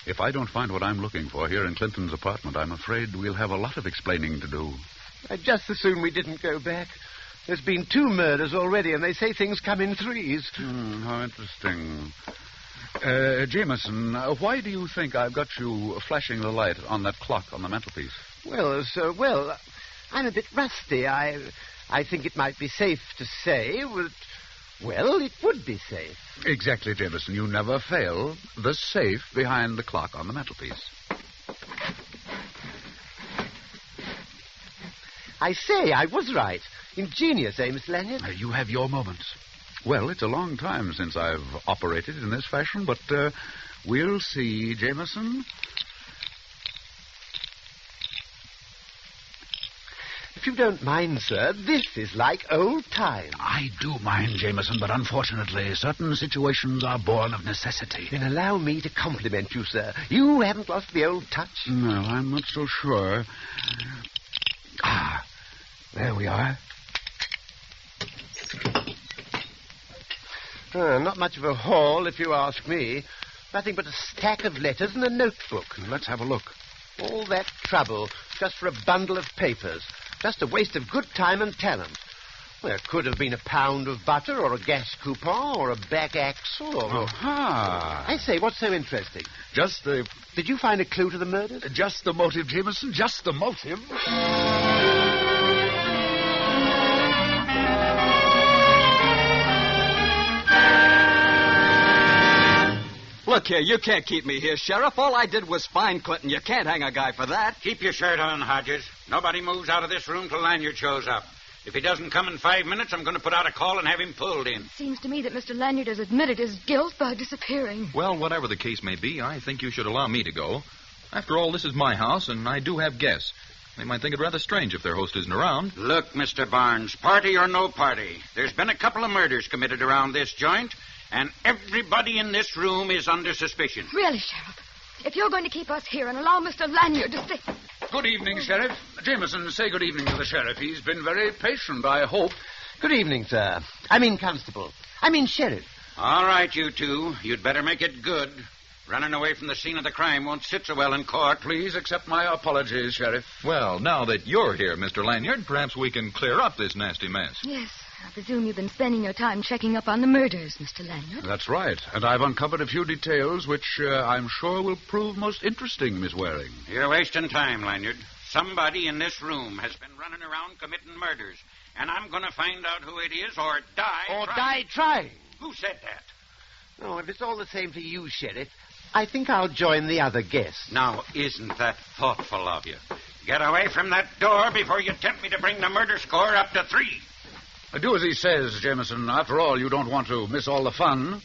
If I don't find what I'm looking for here in Clinton's apartment, I'm afraid we'll have a lot of explaining to do. I'd just as soon we didn't go back. There's been 2 murders already, and they say things come in threes. How interesting. Jameson, why do you think I've got you flashing the light on that clock on the mantelpiece? Well, sir, I'm a bit rusty. I think it might be safe to say that, well, it would be safe. Exactly, Jameson. You never fail. The safe behind the clock on the mantelpiece. I say, I was right. Ingenious, eh, Mr. Lanyard? You have your moments. Well, it's a long time since I've operated in this fashion, but we'll see, Jameson. If you don't mind, sir, this is like old times. I do mind, Jameson, but unfortunately, certain situations are born of necessity. Then allow me to compliment you, sir. You haven't lost the old touch. No, I'm not so sure. There we are. Not much of a haul, if you ask me. Nothing but a stack of letters and a notebook. Let's have a look. All that trouble just for a bundle of papers. Just a waste of good time and talent. There could have been a pound of butter or a gas coupon or a back axle or... Aha! I say, what's so interesting? Just the... Did you find a clue to the murders? Just the motive, Jameson. Just the motive. Look here, you can't keep me here, Sheriff. All I did was find Clinton. You can't hang a guy for that. Keep your shirt on, Hodges. Nobody moves out of this room till Lanyard shows up. If he doesn't come in 5 minutes, I'm going to put out a call and have him pulled in. Seems to me that Mr. Lanyard has admitted his guilt by disappearing. Well, whatever the case may be, I think you should allow me to go. After all, this is my house, and I do have guests. They might think it rather strange if their host isn't around. Look, Mr. Barnes, party or no party, there's been a couple of murders committed around this joint, and everybody in this room is under suspicion. Really, Sheriff? If you're going to keep us here and allow Mr. Lanyard to stay... Good evening, Sheriff. Jameson, say good evening to the Sheriff. He's been very patient, I hope. Good evening, sir. Constable. Sheriff. All right, you two. You'd better make it good. Running away from the scene of the crime won't sit so well in court. Please accept my apologies, Sheriff. Well, now that you're here, Mr. Lanyard, perhaps we can clear up this nasty mess. Yes, I presume you've been spending your time checking up on the murders, Mr. Lanyard. That's right. And I've uncovered a few details which I'm sure will prove most interesting, Miss Waring. You're wasting time, Lanyard. Somebody in this room has been running around committing murders, and I'm going to find out who it is or die trying. Who said that? Oh, if it's all the same to you, Sheriff, I think I'll join the other guests. Now, isn't that thoughtful of you? Get away from that door before you tempt me to bring the murder score up to 3. Do as he says, Jameson. After all, you don't want to miss all the fun.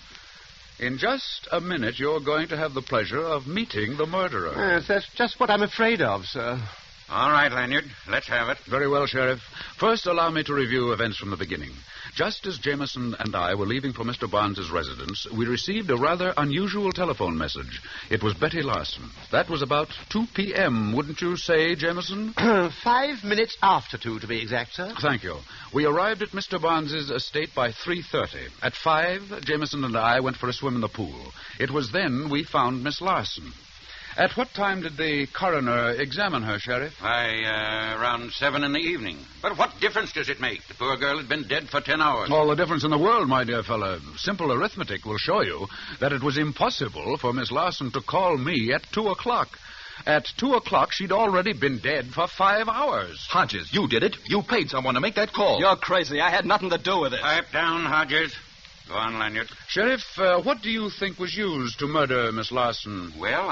In just a minute, you're going to have the pleasure of meeting the murderer. Yes, that's just what I'm afraid of, sir. All right, Lanyard. Let's have it. Very well, Sheriff. First, allow me to review events from the beginning. Just as Jameson and I were leaving for Mr. Barnes' residence, we received a rather unusual telephone message. It was Betty Larson. That was about 2 p.m., wouldn't you say, Jameson? 5 minutes after 2, to be exact, sir. Thank you. We arrived at Mr. Barnes' estate by 3:30. At 5, Jameson and I went for a swim in the pool. It was then we found Miss Larson. At what time did the coroner examine her, Sheriff? Around 7 in the evening. But what difference does it make? The poor girl had been dead for 10 hours. All the difference in the world, my dear fellow. Simple arithmetic will show you that it was impossible for Miss Larson to call me at 2 o'clock. At 2 o'clock, she'd already been dead for 5 hours. Hodges, you did it. You paid someone to make that call. You're crazy. I had nothing to do with it. Pipe down, Hodges. Go on, Lanyard. Sheriff, what do you think was used to murder Miss Larson? Well,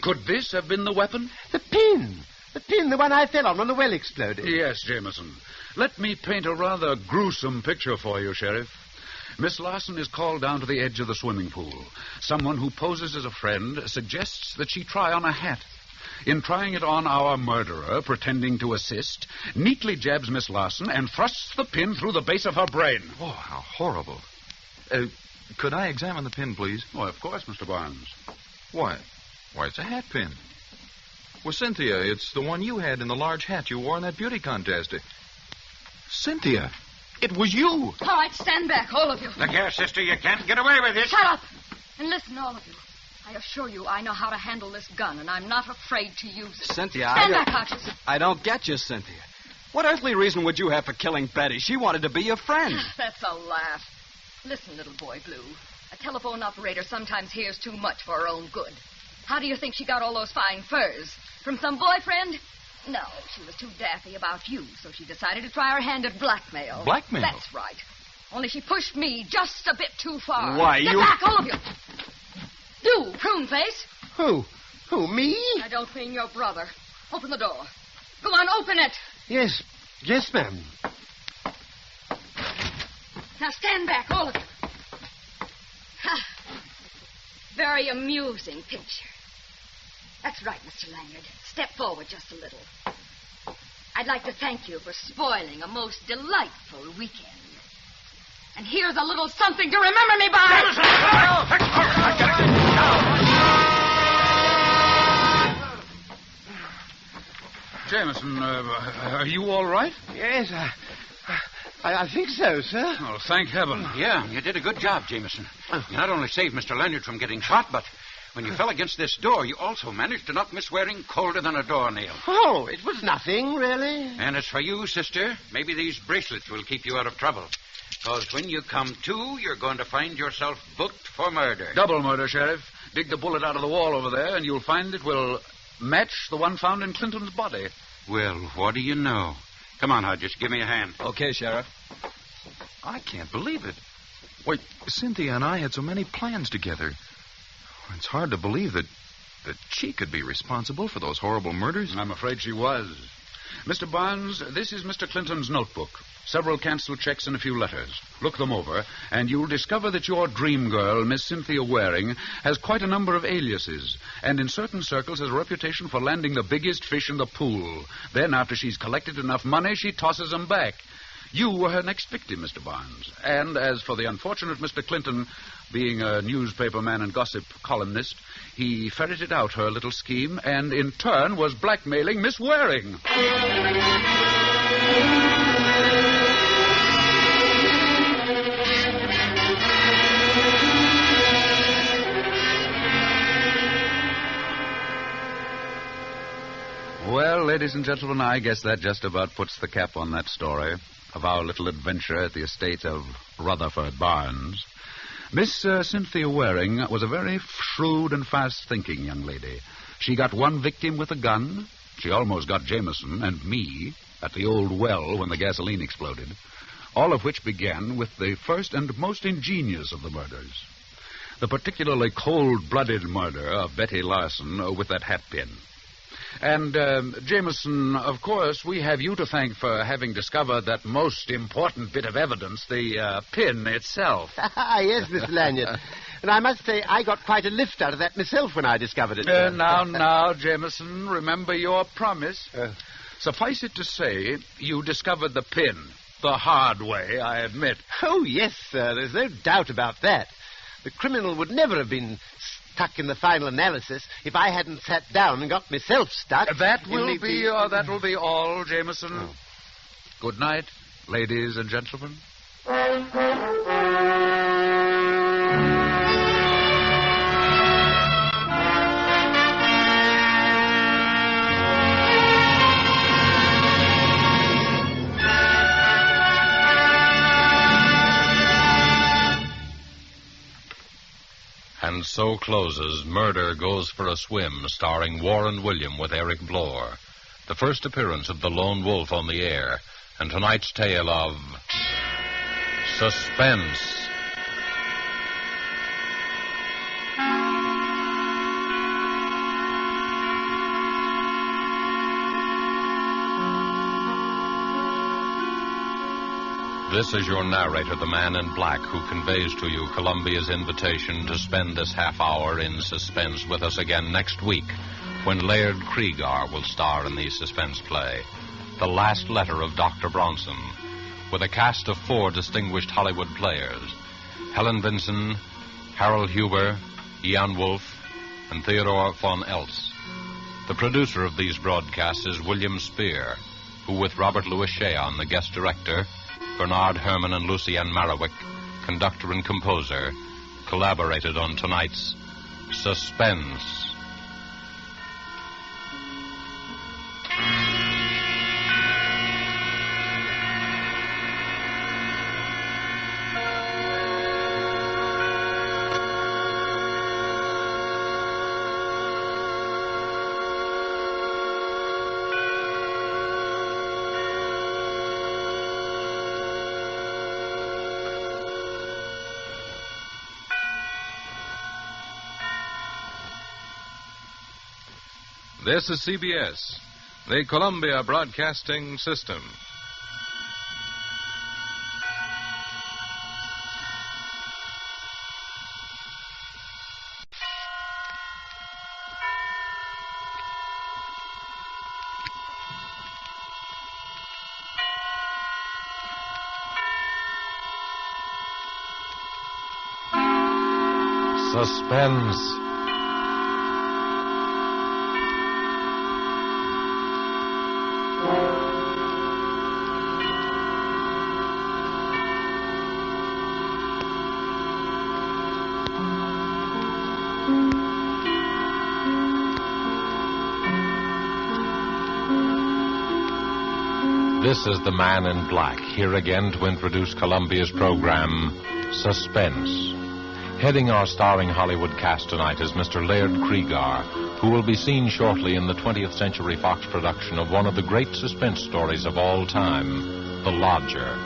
Could this have been the weapon? The pin. The pin, the one I fell on when the well exploded. Yes, Jameson. Let me paint a rather gruesome picture for you, Sheriff. Miss Larson is called down to the edge of the swimming pool. Someone who poses as a friend suggests that she try on a hat. In trying it on, our murderer, pretending to assist, neatly jabs Miss Larson and thrusts the pin through the base of her brain. Oh, how horrible. Could I examine the pin, please? Oh, of course, Mr. Barnes. Why, it's a hat pin. Well, Cynthia, it's the one you had in the large hat you wore in that beauty contest. Cynthia, it was you. All right, stand back, all of you. Look here, sister, you can't get away with it. Shut up. And listen, all of you. I assure you I know how to handle this gun, and I'm not afraid to use it. Cynthia, Stand back, Hodges. I don't get you, Cynthia. What earthly reason would you have for killing Betty? She wanted to be your friend. That's a laugh. Listen, little boy Blue. A telephone operator sometimes hears too much for her own good. How do you think she got all those fine furs? From some boyfriend? No, she was too daffy about you, so she decided to try her hand at blackmail. Blackmail? That's right. Only she pushed me just a bit too far. Why, Get you... back, all of you. You, prune face. Who? Who, me? I don't mean your brother. Open the door. Go on, open it. Yes. Yes, ma'am. Now stand back, all of you. Ha. Very amusing picture. That's right, Mr. Lanyard. Step forward just a little. I'd like to thank you for spoiling a most delightful weekend. And here's a little something to remember me by. Jameson, are you all right? Yes, I think so, sir. Oh, thank heaven. Yeah, you did a good job, Jameson. You not only saved Mr. Lanyard from getting shot, but when you fell against this door, you also managed to knock Miss Waring colder than a doornail. Oh, it was nothing, really. And as for you, sister, maybe these bracelets will keep you out of trouble. Because when you come to, you're going to find yourself booked for murder. Double murder, Sheriff. Dig the bullet out of the wall over there, and you'll find it will match the one found in Clinton's body. Well, what do you know? Come on, Hodges, give me a hand. Okay, Sheriff. I can't believe it. Why, Cynthia and I had so many plans together. It's hard to believe that she could be responsible for those horrible murders. I'm afraid she was. Mr. Barnes, this is Mr. Clinton's notebook. Several canceled checks and a few letters. Look them over, and you'll discover that your dream girl, Miss Cynthia Waring, has quite a number of aliases, and in certain circles has a reputation for landing the biggest fish in the pool. Then, after she's collected enough money, she tosses them back. You were her next victim, Mr. Barnes. And as for the unfortunate Mr. Clinton, being a newspaperman and gossip columnist, he ferreted out her little scheme and, in turn, was blackmailing Miss Waring. Well, ladies and gentlemen, I guess that just about puts the cap on that story of our little adventure at the estate of Rutherford Barnes. Miss Cynthia Waring was a very shrewd and fast-thinking young lady. She got one victim with a gun. She almost got Jameson and me at the old well when the gasoline exploded, all of which began with the first and most ingenious of the murders, the particularly cold-blooded murder of Betty Larson with that hat pin. And, Jameson, of course, we have you to thank for having discovered that most important bit of evidence, the pin itself. Yes, Mr. Lanyard. And I must say I got quite a lift out of that myself when I discovered it. Now, Jameson, remember your promise. Suffice it to say, you discovered the pin. The hard way, I admit. Oh, yes, sir. There's no doubt about that. The criminal would never have been stuck in the final analysis if I hadn't sat down and got myself stuck. That will be all, Jameson. Oh. Good night, ladies and gentlemen. And so closes Murder Goes for a Swim, starring Warren William with Eric Blore. The first appearance of the Lone Wolf on the air, and tonight's tale of Suspense. This is your narrator, the Man in Black, who conveys to you Columbia's invitation to spend this half hour in suspense with us again next week, when Laird Kriegar will star in the suspense play, The Last Letter of Dr. Bronson, with a cast of 4 distinguished Hollywood players, Helen Vinson, Harold Huber, Jan Wolfe, and Theodore von Eltz. The producer of these broadcasts is William Spear, who, with Robert Louis Cheon, the guest director, Bernard Herrmann and Lucienne Marowick, conductor and composer, collaborated on tonight's Suspense. This is CBS, the Columbia Broadcasting System. Suspense. This is the Man in Black, here again to introduce Columbia's program, Suspense. Heading our starring Hollywood cast tonight is Mr. Laird Cregar, who will be seen shortly in the 20th Century Fox production of one of the great suspense stories of all time, The Lodger.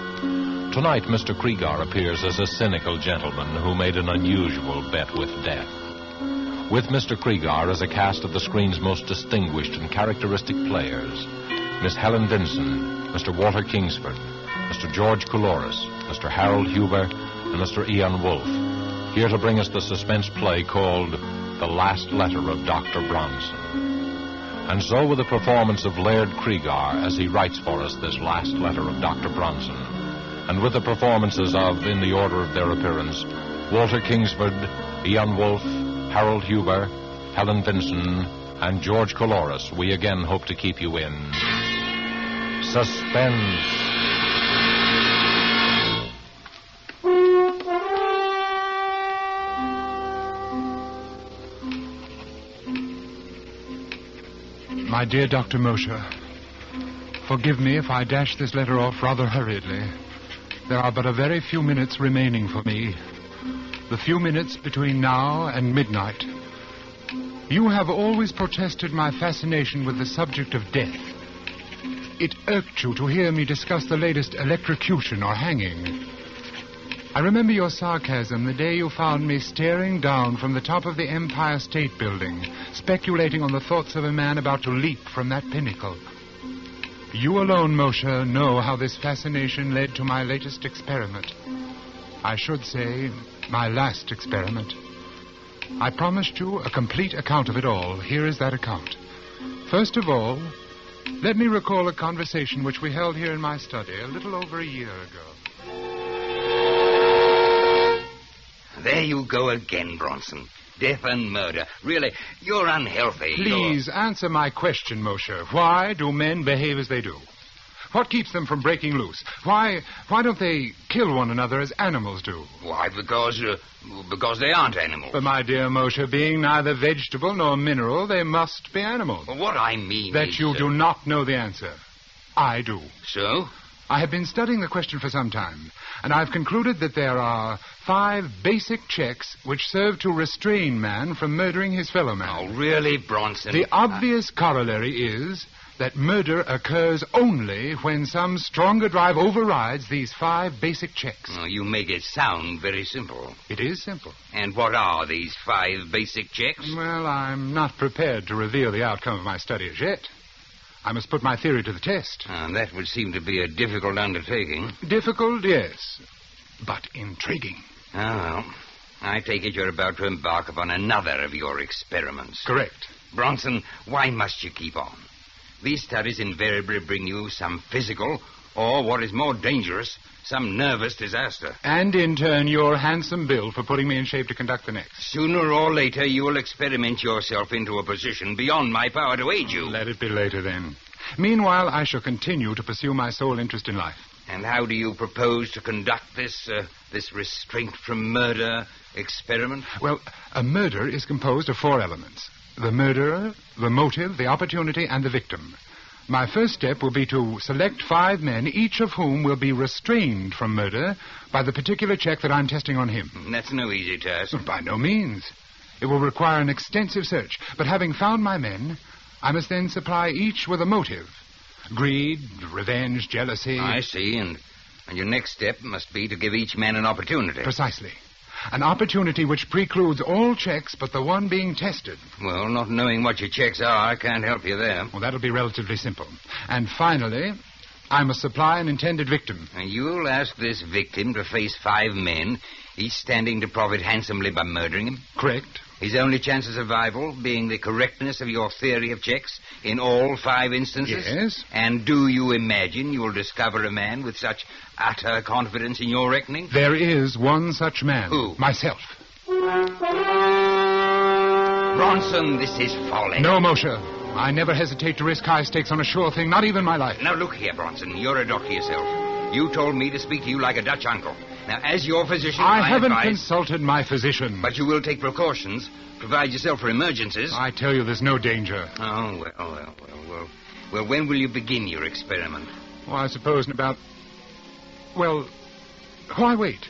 Tonight, Mr. Cregar appears as a cynical gentleman who made an unusual bet with death. With Mr. Cregar as a cast of the screen's most distinguished and characteristic players, Miss Helen Vinson, Mr. Walter Kingsford, Mr. George Couloris, Mr. Harold Huber, and Mr. Ian Wolfe, here to bring us the suspense play called The Last Letter of Dr. Bronson. And so with the performance of Laird Cregar as he writes for us this last letter of Dr. Bronson, and with the performances of, in the order of their appearance, Walter Kingsford, Ian Wolfe, Harold Huber, Helen Vinson, and George Couloris, we again hope to keep you in Suspense. My dear Dr. Mosher, forgive me if I dash this letter off rather hurriedly. There are but a very few minutes remaining for me. The few minutes between now and midnight. You have always protested my fascination with the subject of death. It irked you to hear me discuss the latest electrocution or hanging. I remember your sarcasm the day you found me staring down from the top of the Empire State Building, speculating on the thoughts of a man about to leap from that pinnacle. You alone, Moshe, know how this fascination led to my latest experiment. I should say, my last experiment. I promised you a complete account of it all. Here is that account. First of all, let me recall a conversation which we held here in my study a little over a year ago. There you go again, Bronson. Death and murder. Really, you're unhealthy. Please answer my question, Moshe. Why do men behave as they do? What keeps them from breaking loose? Why don't they kill one another as animals do? Why, because they aren't animals. But, my dear Moshe, being neither vegetable nor mineral, they must be animals. Well, what I mean that is... you do not know the answer. I do. So? I have been studying the question for some time, and I've concluded that there are 5 basic checks which serve to restrain man from murdering his fellow man. Oh, really, Bronson? The obvious corollary is that murder occurs only when some stronger drive overrides these 5 basic checks. Oh, you make it sound very simple. It is simple. And what are these 5 basic checks? Well, I'm not prepared to reveal the outcome of my study as yet. I must put my theory to the test. That would seem to be a difficult undertaking. Difficult, yes, but intriguing. Oh, well, I take it you're about to embark upon another of your experiments. Correct. Bronson, why must you keep on? These studies invariably bring you some physical, or what is more dangerous, some nervous disaster. And in turn, your handsome bill for putting me in shape to conduct the next. Sooner or later, you will experiment yourself into a position beyond my power to aid you. Let it be later, then. Meanwhile, I shall continue to pursue my sole interest in life. And how do you propose to conduct this restraint from murder experiment? Well, a murder is composed of 4 elements. The murderer, the motive, the opportunity, and the victim. My first step will be to select 5 men, each of whom will be restrained from murder by the particular check that I'm testing on him. That's no easy task. By no means. It will require an extensive search. But having found my men, I must then supply each with a motive. Greed, revenge, jealousy. I see, and your next step must be to give each man an opportunity. Precisely. An opportunity which precludes all checks but the one being tested. Well, not knowing what your checks are, I can't help you there. Well, that'll be relatively simple. And finally, I must supply an intended victim. And you'll ask this victim to face 5 men, each standing to profit handsomely by murdering him? Correct. His only chance of survival being the correctness of your theory of checks in all 5 instances? Yes. And do you imagine you'll discover a man with such utter confidence in your reckoning? There is one such man. Who? Myself. Bronson, this is folly. No, Moshe. I never hesitate to risk high stakes on a sure thing, not even my life. Now, look here, Bronson. You're a doctor yourself. You told me to speak to you like a Dutch uncle. Now, as your physician, I haven't advise... consulted my physician. But you will take precautions, provide yourself for emergencies. I tell you, there's no danger. Oh, well, when will you begin your experiment? Well, I suppose in about... Well, why wait?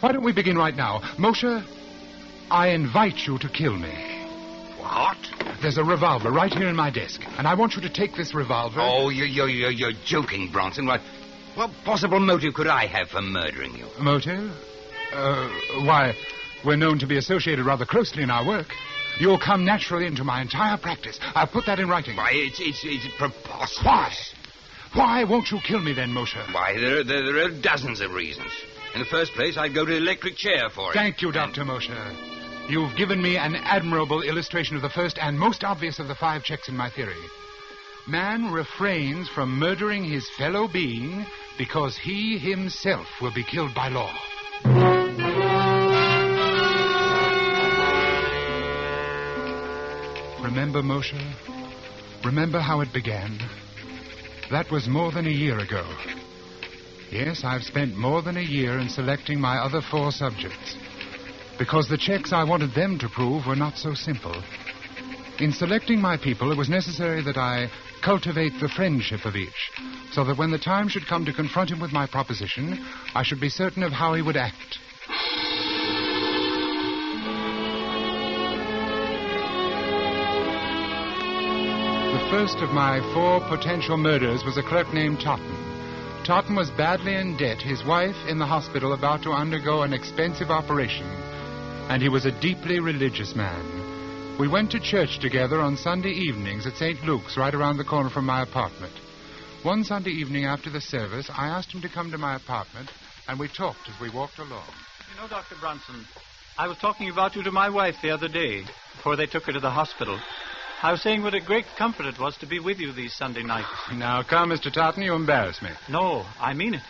Why don't we begin right now? Moshe, I invite you to kill me. What? There's a revolver right here in my desk, and I want you to take this revolver... Oh, you're joking, Bronson. What possible motive could I have for murdering you? Motive? Why, we're known to be associated rather closely in our work. You'll come naturally into my entire practice. I'll put that in writing. Why, it's preposterous. Why? Why won't you kill me then, Moshe? Why, there are dozens of reasons. In the first place, I'd go to the electric chair for it. Thank you, Dr. Moshe. You've given me an admirable illustration of the first and most obvious of the 5 checks in my theory. Man refrains from murdering his fellow being because he himself will be killed by law. Remember, Moshe? Remember how it began? That was more than a year ago. Yes, I've spent more than a year in selecting my other 4 subjects, because the checks I wanted them to prove were not so simple. In selecting my people, it was necessary that I cultivate the friendship of each, so that when the time should come to confront him with my proposition, I should be certain of how he would act. The first of my 4 potential murders was a clerk named Totten. Totten was badly in debt, his wife in the hospital about to undergo an expensive operation, and he was a deeply religious man. We went to church together on Sunday evenings at St. Luke's, right around the corner from my apartment. One Sunday evening after the service, I asked him to come to my apartment, and we talked as we walked along. You know, Dr. Bronson, I was talking about you to my wife the other day, before they took her to the hospital. I was saying what a great comfort it was to be with you these Sunday nights. Now, come, Mr. Totten, you embarrass me. No, I mean it.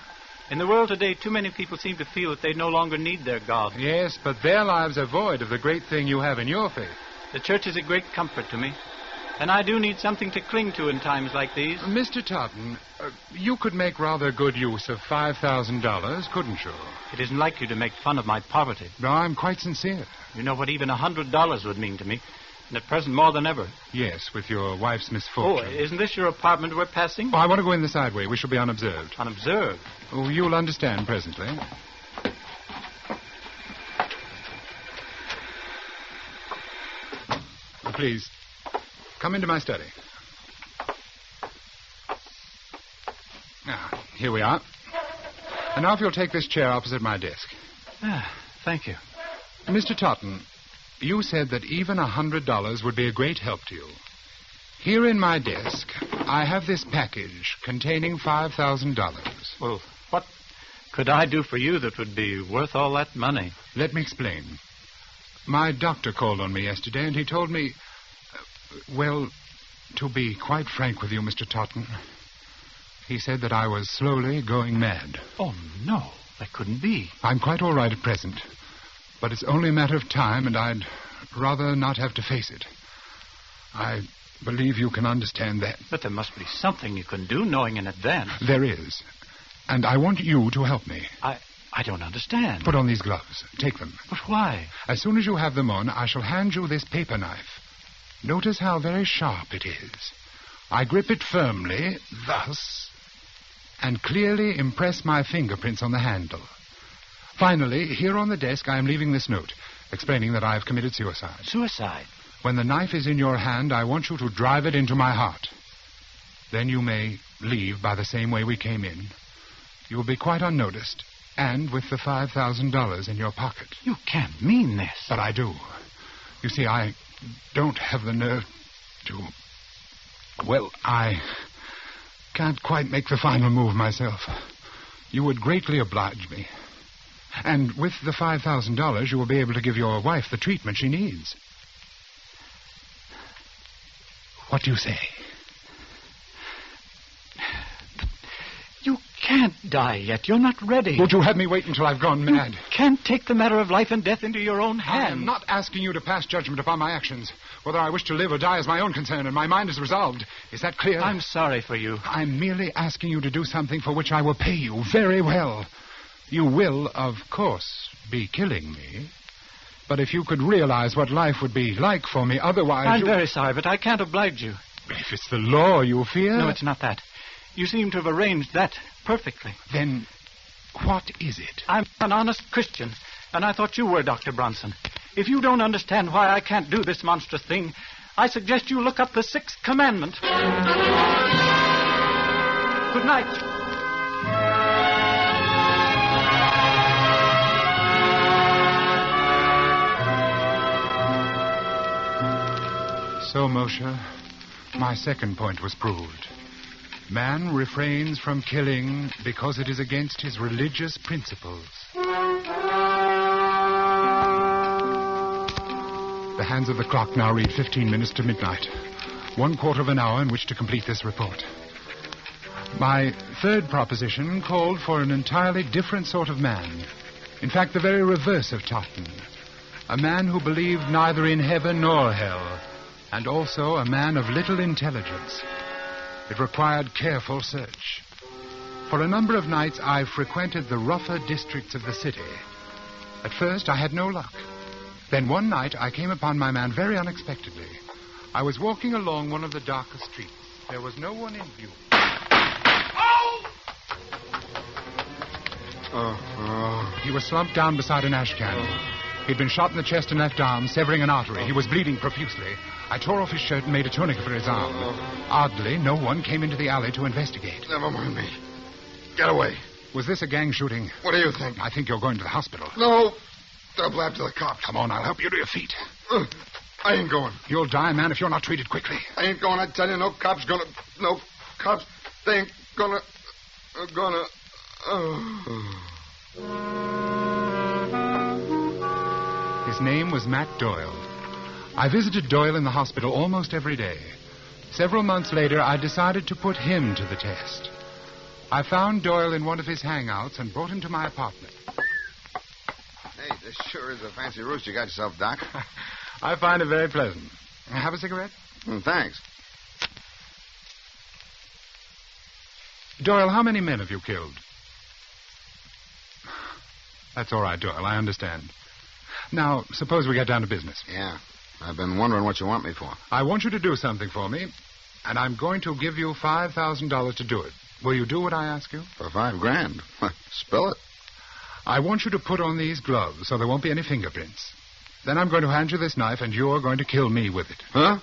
In the world today, too many people seem to feel that they no longer need their God. Yes, but their lives are void of the great thing you have in your faith. The church is a great comfort to me. And I do need something to cling to in times like these. Mr. Totten, you could make rather good use of $5,000, couldn't you? It isn't like you to make fun of my poverty. No, I'm quite sincere. You know what even $100 would mean to me. And at present, more than ever. Yes, with your wife's misfortune. Oh, isn't this your apartment we're passing? Oh, I want to go in the side way. We shall be unobserved. Unobserved? Oh, you'll understand presently. Please, come into my study. Now, here we are. And now if you'll take this chair opposite my desk. Thank you. Mr. Totten, you said that even $100 would be a great help to you. Here in my desk, I have this package containing $5,000. Well, what could I do for you that would be worth all that money? Let me explain. My doctor called on me yesterday, and he told me... well, to be quite frank with you, Mr. Totten, he said that I was slowly going mad. Oh, no, that couldn't be. I'm quite all right at present, but it's only a matter of time, and I'd rather not have to face it. I believe you can understand that. But there must be something you can do, knowing in advance. There is. And I want you to help me. I don't understand. Put on these gloves. Take them. But why? As soon as you have them on, I shall hand you this paper knife. Notice how very sharp it is. I grip it firmly, thus, and clearly impress my fingerprints on the handle. Finally, here on the desk, I am leaving this note, explaining that I have committed suicide. Suicide? When the knife is in your hand, I want you to drive it into my heart. Then you may leave by the same way we came in. You will be quite unnoticed, and with the $5,000 in your pocket. You can't mean this. But I do. You see, I don't have the nerve to... Well, I can't quite make the final move myself. You would greatly oblige me. And with the $5,000, you will be able to give your wife the treatment she needs. What do you say? You can't die yet. You're not ready. Would you have me wait until I've gone mad? You can't take the matter of life and death into your own hands. I am not asking you to pass judgment upon my actions. Whether I wish to live or die is my own concern, and my mind is resolved. Is that clear? I'm sorry for you. I'm merely asking you to do something for which I will pay you very well. You will, of course, be killing me. But if you could realize what life would be like for me otherwise... I'm very sorry, but I can't oblige you. If it's the law you fear... No, it's not that. You seem to have arranged that perfectly. Then what is it? I'm an honest Christian, and I thought you were, Dr. Bronson. If you don't understand why I can't do this monstrous thing, I suggest you look up the 6th commandment. Good night. So, Moshe, my second point was proved. Man refrains from killing because it is against his religious principles. The hands of the clock now read 15 minutes to midnight. 1/4 of an hour in which to complete this report. My third proposition called for an entirely different sort of man. In fact, the very reverse of Totten. A man who believed neither in heaven nor hell, and also a man of little intelligence. It required careful search. For a number of nights, I frequented the rougher districts of the city. At first, I had no luck. Then one night, I came upon my man very unexpectedly. I was walking along one of the darker streets. There was no one in view. He was slumped down beside an ash can. He'd been shot in the chest and left arm, severing an artery. He was bleeding profusely. I tore off his shirt and made a tourniquet for his arm. Oddly, no one came into the alley to investigate. Never mind me. Get away. Was this a gang shooting? What do you think? I think you're going to the hospital. No. They'll blab to the cops. Come on, I'll help you to your feet. I ain't going. You'll die, man, if you're not treated quickly. I ain't going, I tell you. No cops gonna... No cops. They ain't gonna... His name was Matt Doyle. I visited Doyle in the hospital almost every day. Several months later, I decided to put him to the test. I found Doyle in one of his hangouts and brought him to my apartment. Hey, this sure is a fancy roost you got yourself, Doc. I find it very pleasant. Have a cigarette? Thanks. Doyle, how many men have you killed? That's all right, Doyle. I understand. Now, suppose we get down to business. Yeah. I've been wondering what you want me for. I want you to do something for me, and I'm going to give you $5,000 to do it. Will you do what I ask you? For $5,000? Spill it. I want you to put on these gloves so there won't be any fingerprints. Then I'm going to hand you this knife, and you're going to kill me with it. Huh?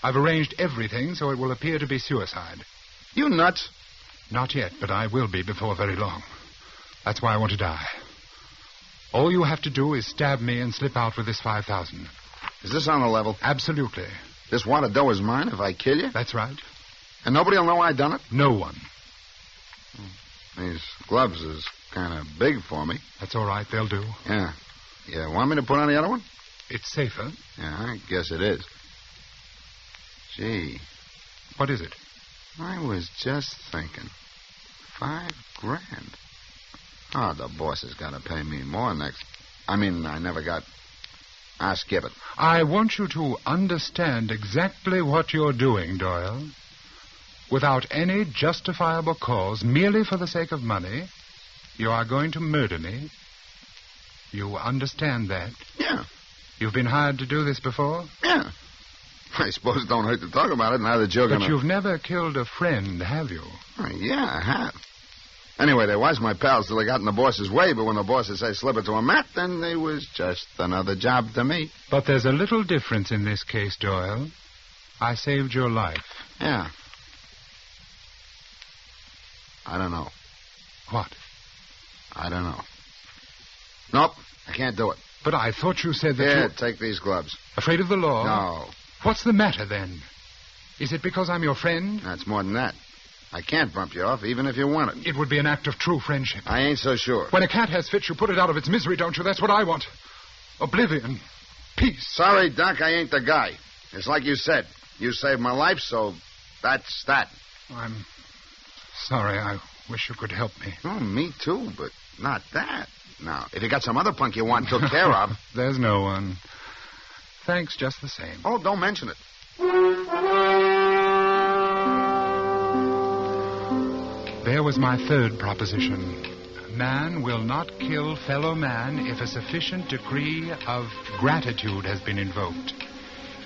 I've arranged everything so it will appear to be suicide. You nuts? Not yet, but I will be before very long. That's why I want to die. All you have to do is stab me and slip out with this $5,000. Is this on the level? Absolutely. This wad of dough is mine if I kill you? That's right. And nobody will know I done it? No one. These gloves is kind of big for me. That's all right. They'll do. Yeah. You want me to put on the other one? It's safer. Yeah, I guess it is. Gee. What is it? I was just thinking. $5,000. Oh, the boss has got to pay me more next. I mean, I never got... I'll skip it. I want you to understand exactly what you're doing, Doyle. without any justifiable cause, merely for the sake of money, you are going to murder me. You understand that? Yeah. You've been hired to do this before? Yeah. I suppose it don't hurt to talk about it now that you're But gonna... you've never killed a friend, have you? Yeah, I have. Anyway, they was my pals till they got in the boss's way, but when the bosses say slip it to a mat, then they was just another job to me. But there's a little difference in this case, Doyle. I saved your life. Yeah. I don't know. What? I don't know. Nope, I can't do it. But I thought you said that Here, take these gloves. Afraid of the law? No. What's the matter, then? Is it because I'm your friend? That's more than that. I can't bump you off, even if you want it. It would be an act of true friendship. I ain't so sure. When a cat has fits, you put it out of its misery, don't you? That's what I want. Oblivion. Peace. Sorry, Doc, I ain't the guy. It's like you said. You saved my life, so that's that. I'm sorry. I wish you could help me. Oh, me too, but not that. Now, if you got some other punk you want took care of... There's no one. Thanks just the same. Oh, don't mention it. There was my third proposition. Man will not kill fellow man if a sufficient degree of gratitude has been invoked.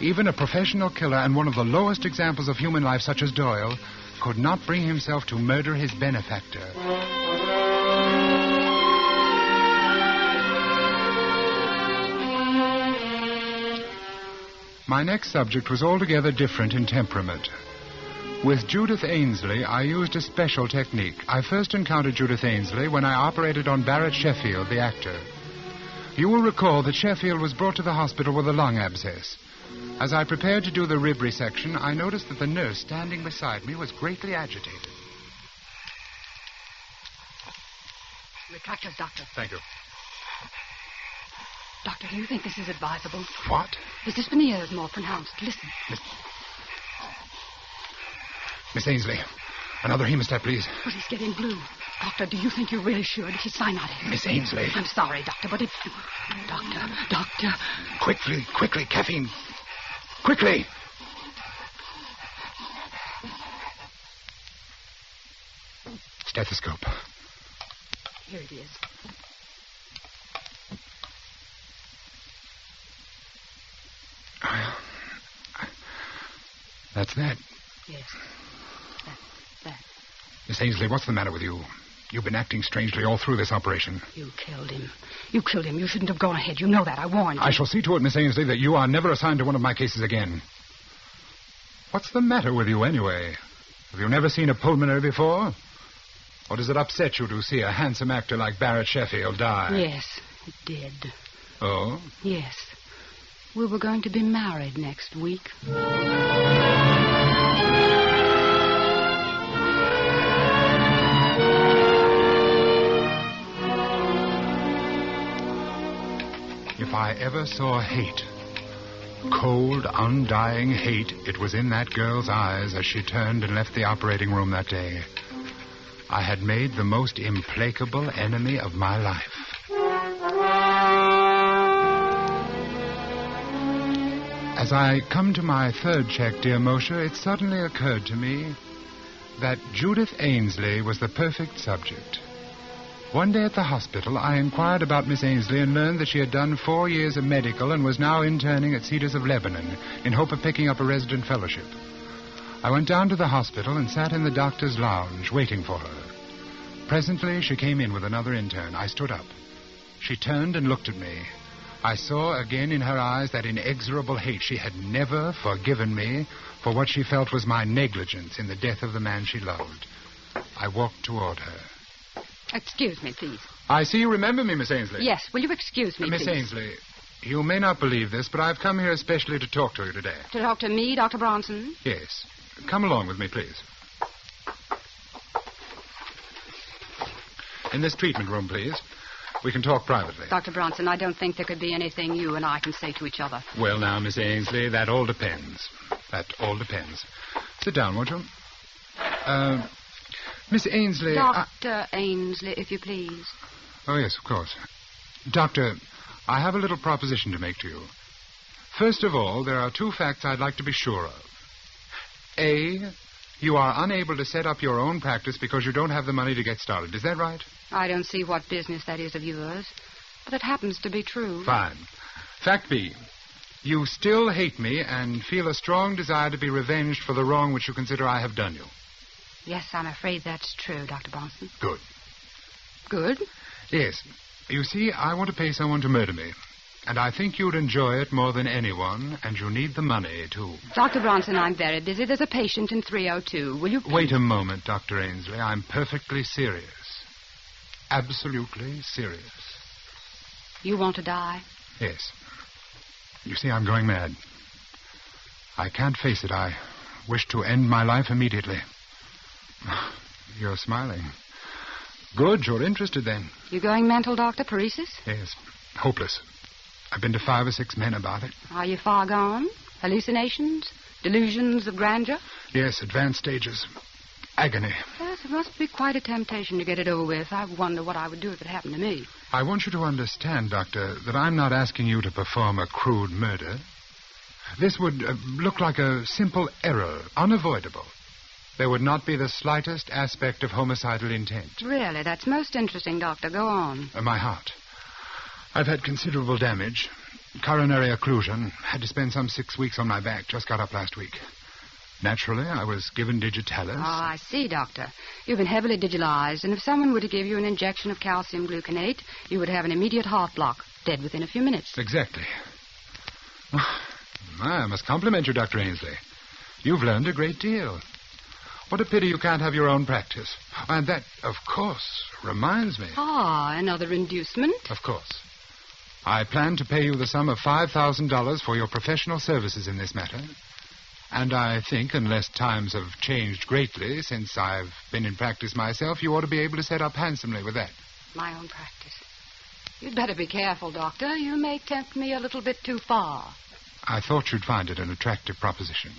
Even a professional killer and one of the lowest examples of human life, such as Doyle, could not bring himself to murder his benefactor. My next subject was altogether different in temperament. With Judith Ainsley, I used a special technique. I first encountered Judith Ainsley when I operated on Barrett Sheffield, the actor. You will recall that Sheffield was brought to the hospital with a lung abscess. As I prepared to do the rib resection, I noticed that the nurse standing beside me was greatly agitated. Retractors, Doctor. Thank you. Doctor, do you think this is advisable? What? The dyspnea is more pronounced. Listen. Miss Ainsley, another hemostat, please. But he's getting blue. Doctor, do you think you really should? He's cyanotic. Miss Ainsley. I'm sorry, Doctor, but it's... Doctor. Quickly, caffeine. Quickly. Stethoscope. Here it is. That's that. Yes. That. Miss Ainsley, what's the matter with you? You've been acting strangely all through this operation. You killed him. You shouldn't have gone ahead. You know that. I warned you. I shall see to it, Miss Ainsley, that you are never assigned to one of my cases again. What's the matter with you, anyway? Have you never seen a pulmonary before? Or does it upset you to see a handsome actor like Barrett Sheffield die? Yes, it did. Oh? Yes. We were going to be married next week. If I ever saw hate, cold, undying hate, it was in that girl's eyes as she turned and left the operating room that day. I had made the most implacable enemy of my life. As I come to my third check, dear Moshe, it suddenly occurred to me that Judith Ainsley was the perfect subject. One day at the hospital, I inquired about Miss Ainsley and learned that she had done 4 years of medical and was now interning at Cedars of Lebanon in hope of picking up a resident fellowship. I went down to the hospital and sat in the doctor's lounge waiting for her. Presently, she came in with another intern. I stood up. She turned and looked at me. I saw again in her eyes that inexorable hate. She had never forgiven me for what she felt was my negligence in the death of the man she loved. I walked toward her. Excuse me, please. I see you remember me, Miss Ainsley. Yes, will you excuse me, Miss please? Ainsley, you may not believe this, but I've come here especially to talk to you today. To talk to me, Dr. Bronson? Yes. Come along with me, please. In this treatment room, please. We can talk privately. Dr. Bronson, I don't think there could be anything you and I can say to each other. Well, now, Miss Ainsley, that all depends. Sit down, won't you? Miss Ainsley... Dr. Ainsley, if you please. Oh, yes, of course. Doctor, I have a little proposition to make to you. First of all, there are 2 facts I'd like to be sure of. A, You are unable to set up your own practice because you don't have the money to get started. Is that right? I don't see what business that is of yours, but it happens to be true. Fine. Fact B. You still hate me and feel a strong desire to be revenged for the wrong which you consider I have done you. Yes, I'm afraid that's true, Dr. Bronson. Good. Good? Yes. You see, I want to pay someone to murder me. And I think you'd enjoy it more than anyone, and you need the money, too. Dr. Bronson, I'm very busy. There's a patient in 302. Will you... Wait a moment, Dr. Ainsley. I'm perfectly serious. Absolutely serious. You want to die? Yes. You see, I'm going mad. I can't face it. I wish to end my life immediately. You're smiling. Good, you're interested then. You going mental, Doctor? Paresis? Yes. Hopeless. I've been to 5 or 6 men about it. Are you far gone? Hallucinations? Delusions of grandeur? Yes, advanced stages. Agony. Yes, it must be quite a temptation to get it over with. I wonder what I would do if it happened to me. I want you to understand, Doctor, that I'm not asking you to perform a crude murder. This would look like a simple error, unavoidable. There would not be the slightest aspect of homicidal intent. Really, that's most interesting, Doctor. Go on. My heart. I've had considerable damage. Coronary occlusion. Had to spend some 6 weeks on my back. Just got up last week. Naturally, I was given digitalis. Oh, I see, Doctor. You've been heavily digitalized, and if someone were to give you an injection of calcium gluconate, you would have an immediate heart block, dead within a few minutes. Exactly. I must compliment you, Dr. Ainsley. You've learned a great deal. What a pity you can't have your own practice. And that, of course, reminds me. Ah, another inducement? Of course. I plan to pay you the sum of $5,000 for your professional services in this matter. And I think, unless times have changed greatly since I've been in practice myself, you ought to be able to set up handsomely with that. My own practice. You'd better be careful, Doctor. You may tempt me a little bit too far. I thought you'd find it an attractive proposition.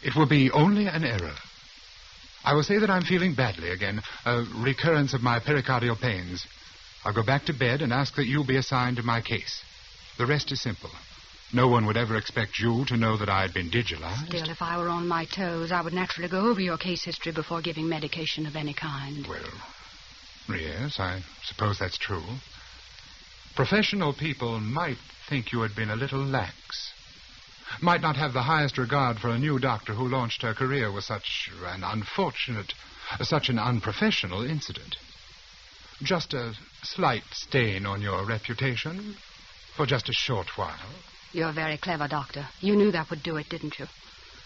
It will be only an error. I will say that I'm feeling badly again, a recurrence of my pericardial pains. I'll go back to bed and ask that you be assigned to my case. The rest is simple. No one would ever expect you to know that I had been digitalized. Still, if I were on my toes, I would naturally go over your case history before giving medication of any kind. Well, yes, I suppose that's true. Professional people might think you had been a little lax. Might not have the highest regard for a new doctor who launched her career with such an unprofessional incident. Just a slight stain on your reputation for just a short while. You're very clever, Doctor. You knew that would do it, didn't you?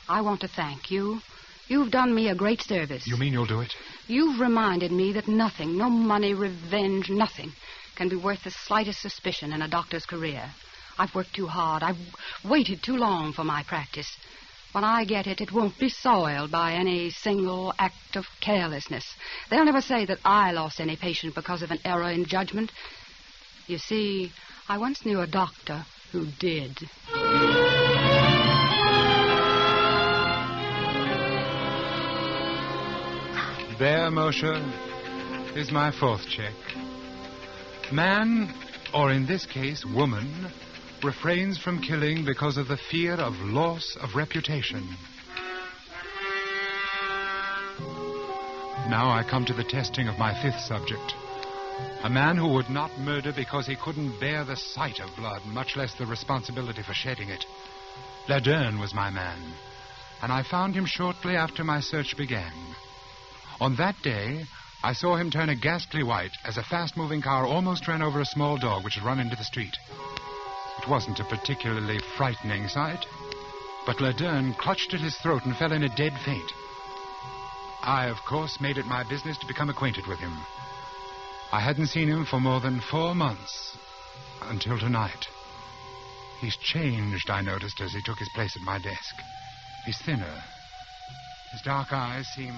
I want to thank you. You've done me a great service. You mean you'll do it? You've reminded me that nothing, no money, revenge, nothing, can be worth the slightest suspicion in a doctor's career. I've worked too hard. I've waited too long for my practice. When I get it, it won't be soiled by any single act of carelessness. They'll never say that I lost any patient because of an error in judgment. You see, I once knew a doctor who did. There, Moshe, is my 4th check. Man, or in this case, woman, refrains from killing because of the fear of loss of reputation. Now I come to the testing of my 5th subject. A man who would not murder because he couldn't bear the sight of blood, much less the responsibility for shedding it. Laderne was my man, and I found him shortly after my search began. On that day, I saw him turn a ghastly white as a fast-moving car almost ran over a small dog which had run into the street. It wasn't a particularly frightening sight, but Laderne clutched at his throat and fell in a dead faint. I, of course, made it my business to become acquainted with him. I hadn't seen him for more than 4 months, until tonight. He's changed, I noticed, as he took his place at my desk. He's thinner. His dark eyes seem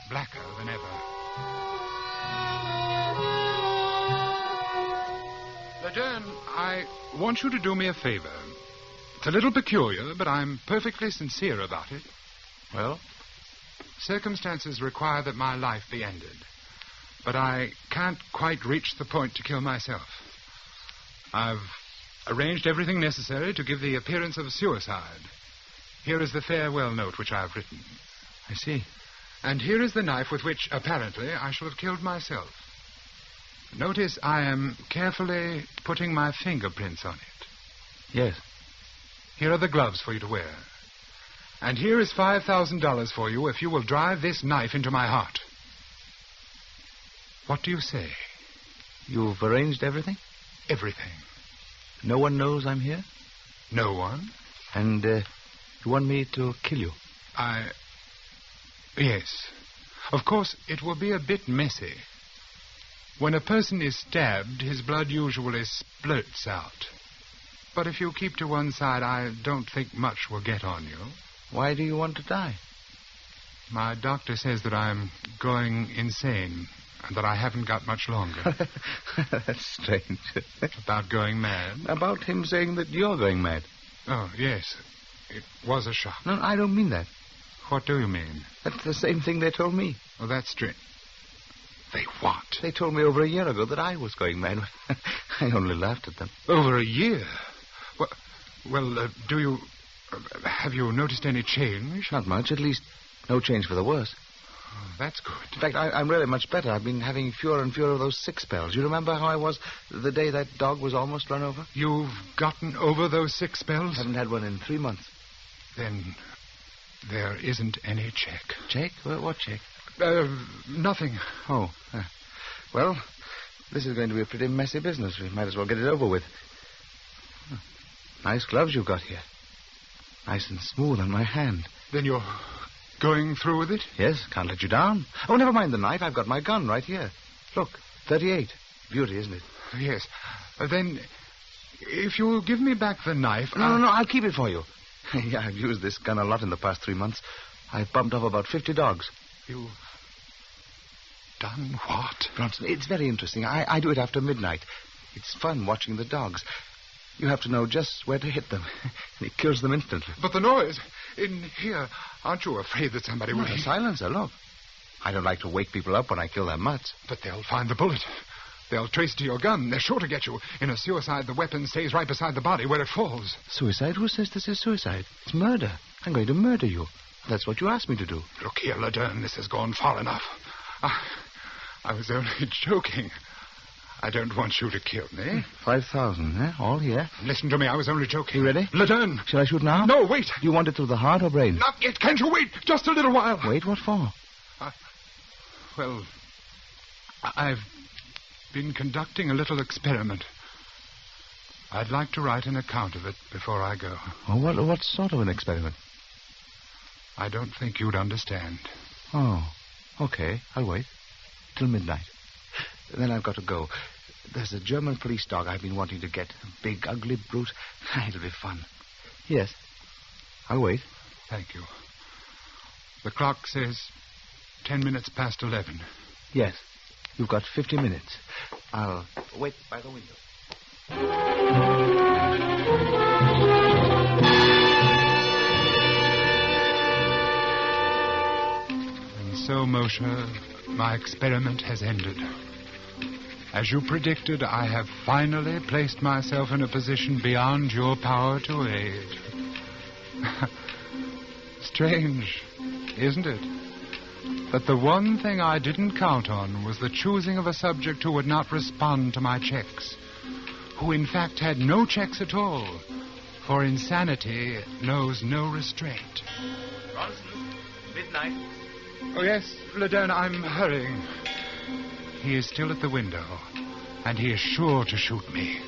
blacker than ever. Laderne, I want you to do me a favor. It's a little peculiar, but I'm perfectly sincere about it. Well? Circumstances require that my life be ended. But I can't quite reach the point to kill myself. I've arranged everything necessary to give the appearance of suicide. Here is the farewell note which I have written. I see. And here is the knife with which, apparently, I shall have killed myself. Notice I am carefully putting my fingerprints on it. Yes. Here are the gloves for you to wear. And here is $5,000 for you if you will drive this knife into my heart. What do you say? You've arranged everything? Everything. No one knows I'm here? No one. And you want me to kill you? Yes. Of course, it will be a bit messy. When a person is stabbed, his blood usually splurts out. But if you keep to one side, I don't think much will get on you. Why do you want to die? My doctor says that I'm going insane and that I haven't got much longer. That's strange. About going mad? About him saying that you're going mad. Oh, yes. It was a shock. No, I don't mean that. What do you mean? That's the same thing they told me. Oh, that's strange. They what? They told me over a year ago that I was going mad. I only laughed at them. Over a year? Well, do you... have you noticed any change? Not much. At least no change for the worse. Oh, that's good. In fact, I'm really much better. I've been having fewer and fewer of those sick spells. You remember how I was the day that dog was almost run over? You've gotten over those sick spells? Haven't had one in 3 months. Then there isn't any check. Check? What check? Nothing. Oh. Well, this is going to be a pretty messy business. We might as well get it over with. Nice gloves you've got here. Nice and smooth on my hand. Then you're going through with it? Yes, can't let you down. Oh, never mind the knife. I've got my gun right here. Look, 38. Beauty, isn't it? Yes. Then, if you'll give me back the knife... No, I'll keep it for you. Yeah, I've used this gun a lot in the past 3 months. I've bumped off about 50 dogs. You've done what? Bronson, it's very interesting. I do it after midnight. It's fun watching the dogs. You have to know just where to hit them. And it kills them instantly. But the noise in here, aren't you afraid that somebody will... A silencer, look. I don't like to wake people up when I kill their mutts. But they'll find the bullet. They'll trace to your gun. They're sure to get you. In a suicide, the weapon stays right beside the body where it falls. Suicide? Who says this is suicide? It's murder. I'm going to murder you. That's what you asked me to do. Look here, Laderne, this has gone far enough. I was only joking. I don't want you to kill me. 5,000, eh? All here. Listen to me, I was only joking. You ready? Laderne! Shall I shoot now? No, wait. Do you want it through the heart or brain? Not yet. Can't you wait? Just a little while. Wait? What for? Well, I've been conducting a little experiment. I'd like to write an account of it before I go. Oh, what sort of an experiment? I don't think you'd understand. Oh, okay. I'll wait. Till midnight. Then I've got to go. There's a German police dog I've been wanting to get. A big, ugly brute. It'll be fun. Yes. I'll wait. Thank you. The clock says 10 minutes past 11. Yes. You've got 50 minutes. I'll wait by the window. And so, Moshe, my experiment has ended. As you predicted, I have finally placed myself in a position beyond your power to aid. Strange, isn't it? But the one thing I didn't count on was the choosing of a subject who would not respond to my checks, who in fact had no checks at all, for insanity knows no restraint. Bronson, midnight. Oh, yes, Laderne, I'm hurrying. He is still at the window, and he is sure to shoot me.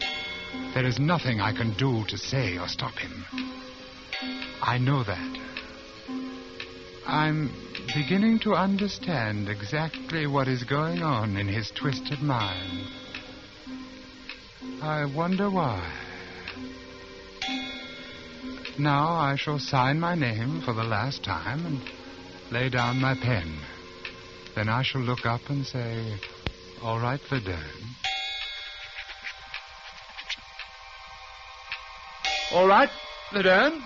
There is nothing I can do to say or stop him. I know that. I'm beginning to understand exactly what is going on in his twisted mind. I wonder why. Now I shall sign my name for the last time and lay down my pen. Then I shall look up and say, "All right, Laderne." All right, Laderne.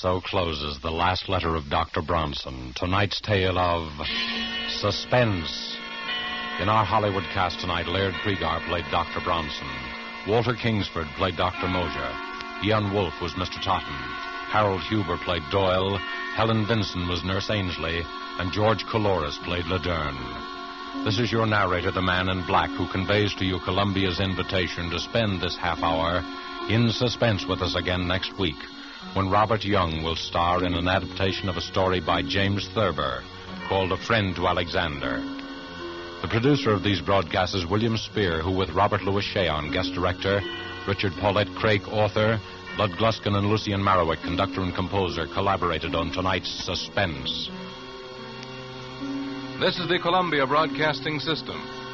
so closes the last letter of Dr. Bronson, tonight's tale of Suspense. In our Hollywood cast tonight, Laird Cregar played Dr. Bronson. Walter Kingsford played Dr. Mosier. Ian Wolfe was Mr. Totten. Harold Huber played Doyle. Helen Vinson was Nurse Ainsley. And George Coloris played Laderne. This is your narrator, the Man in Black, who conveys to you Columbia's invitation to spend this half hour in suspense with us again next week, when Robert Young will star in an adaptation of a story by James Thurber called A Friend to Alexander. The producer of these broadcasts is William Spear, who with Robert Louis Cheon, guest director, Richard Paulette Craik, author, Lud Gluskin and Lucien Marowik, conductor and composer, collaborated on tonight's Suspense. This is the Columbia Broadcasting System.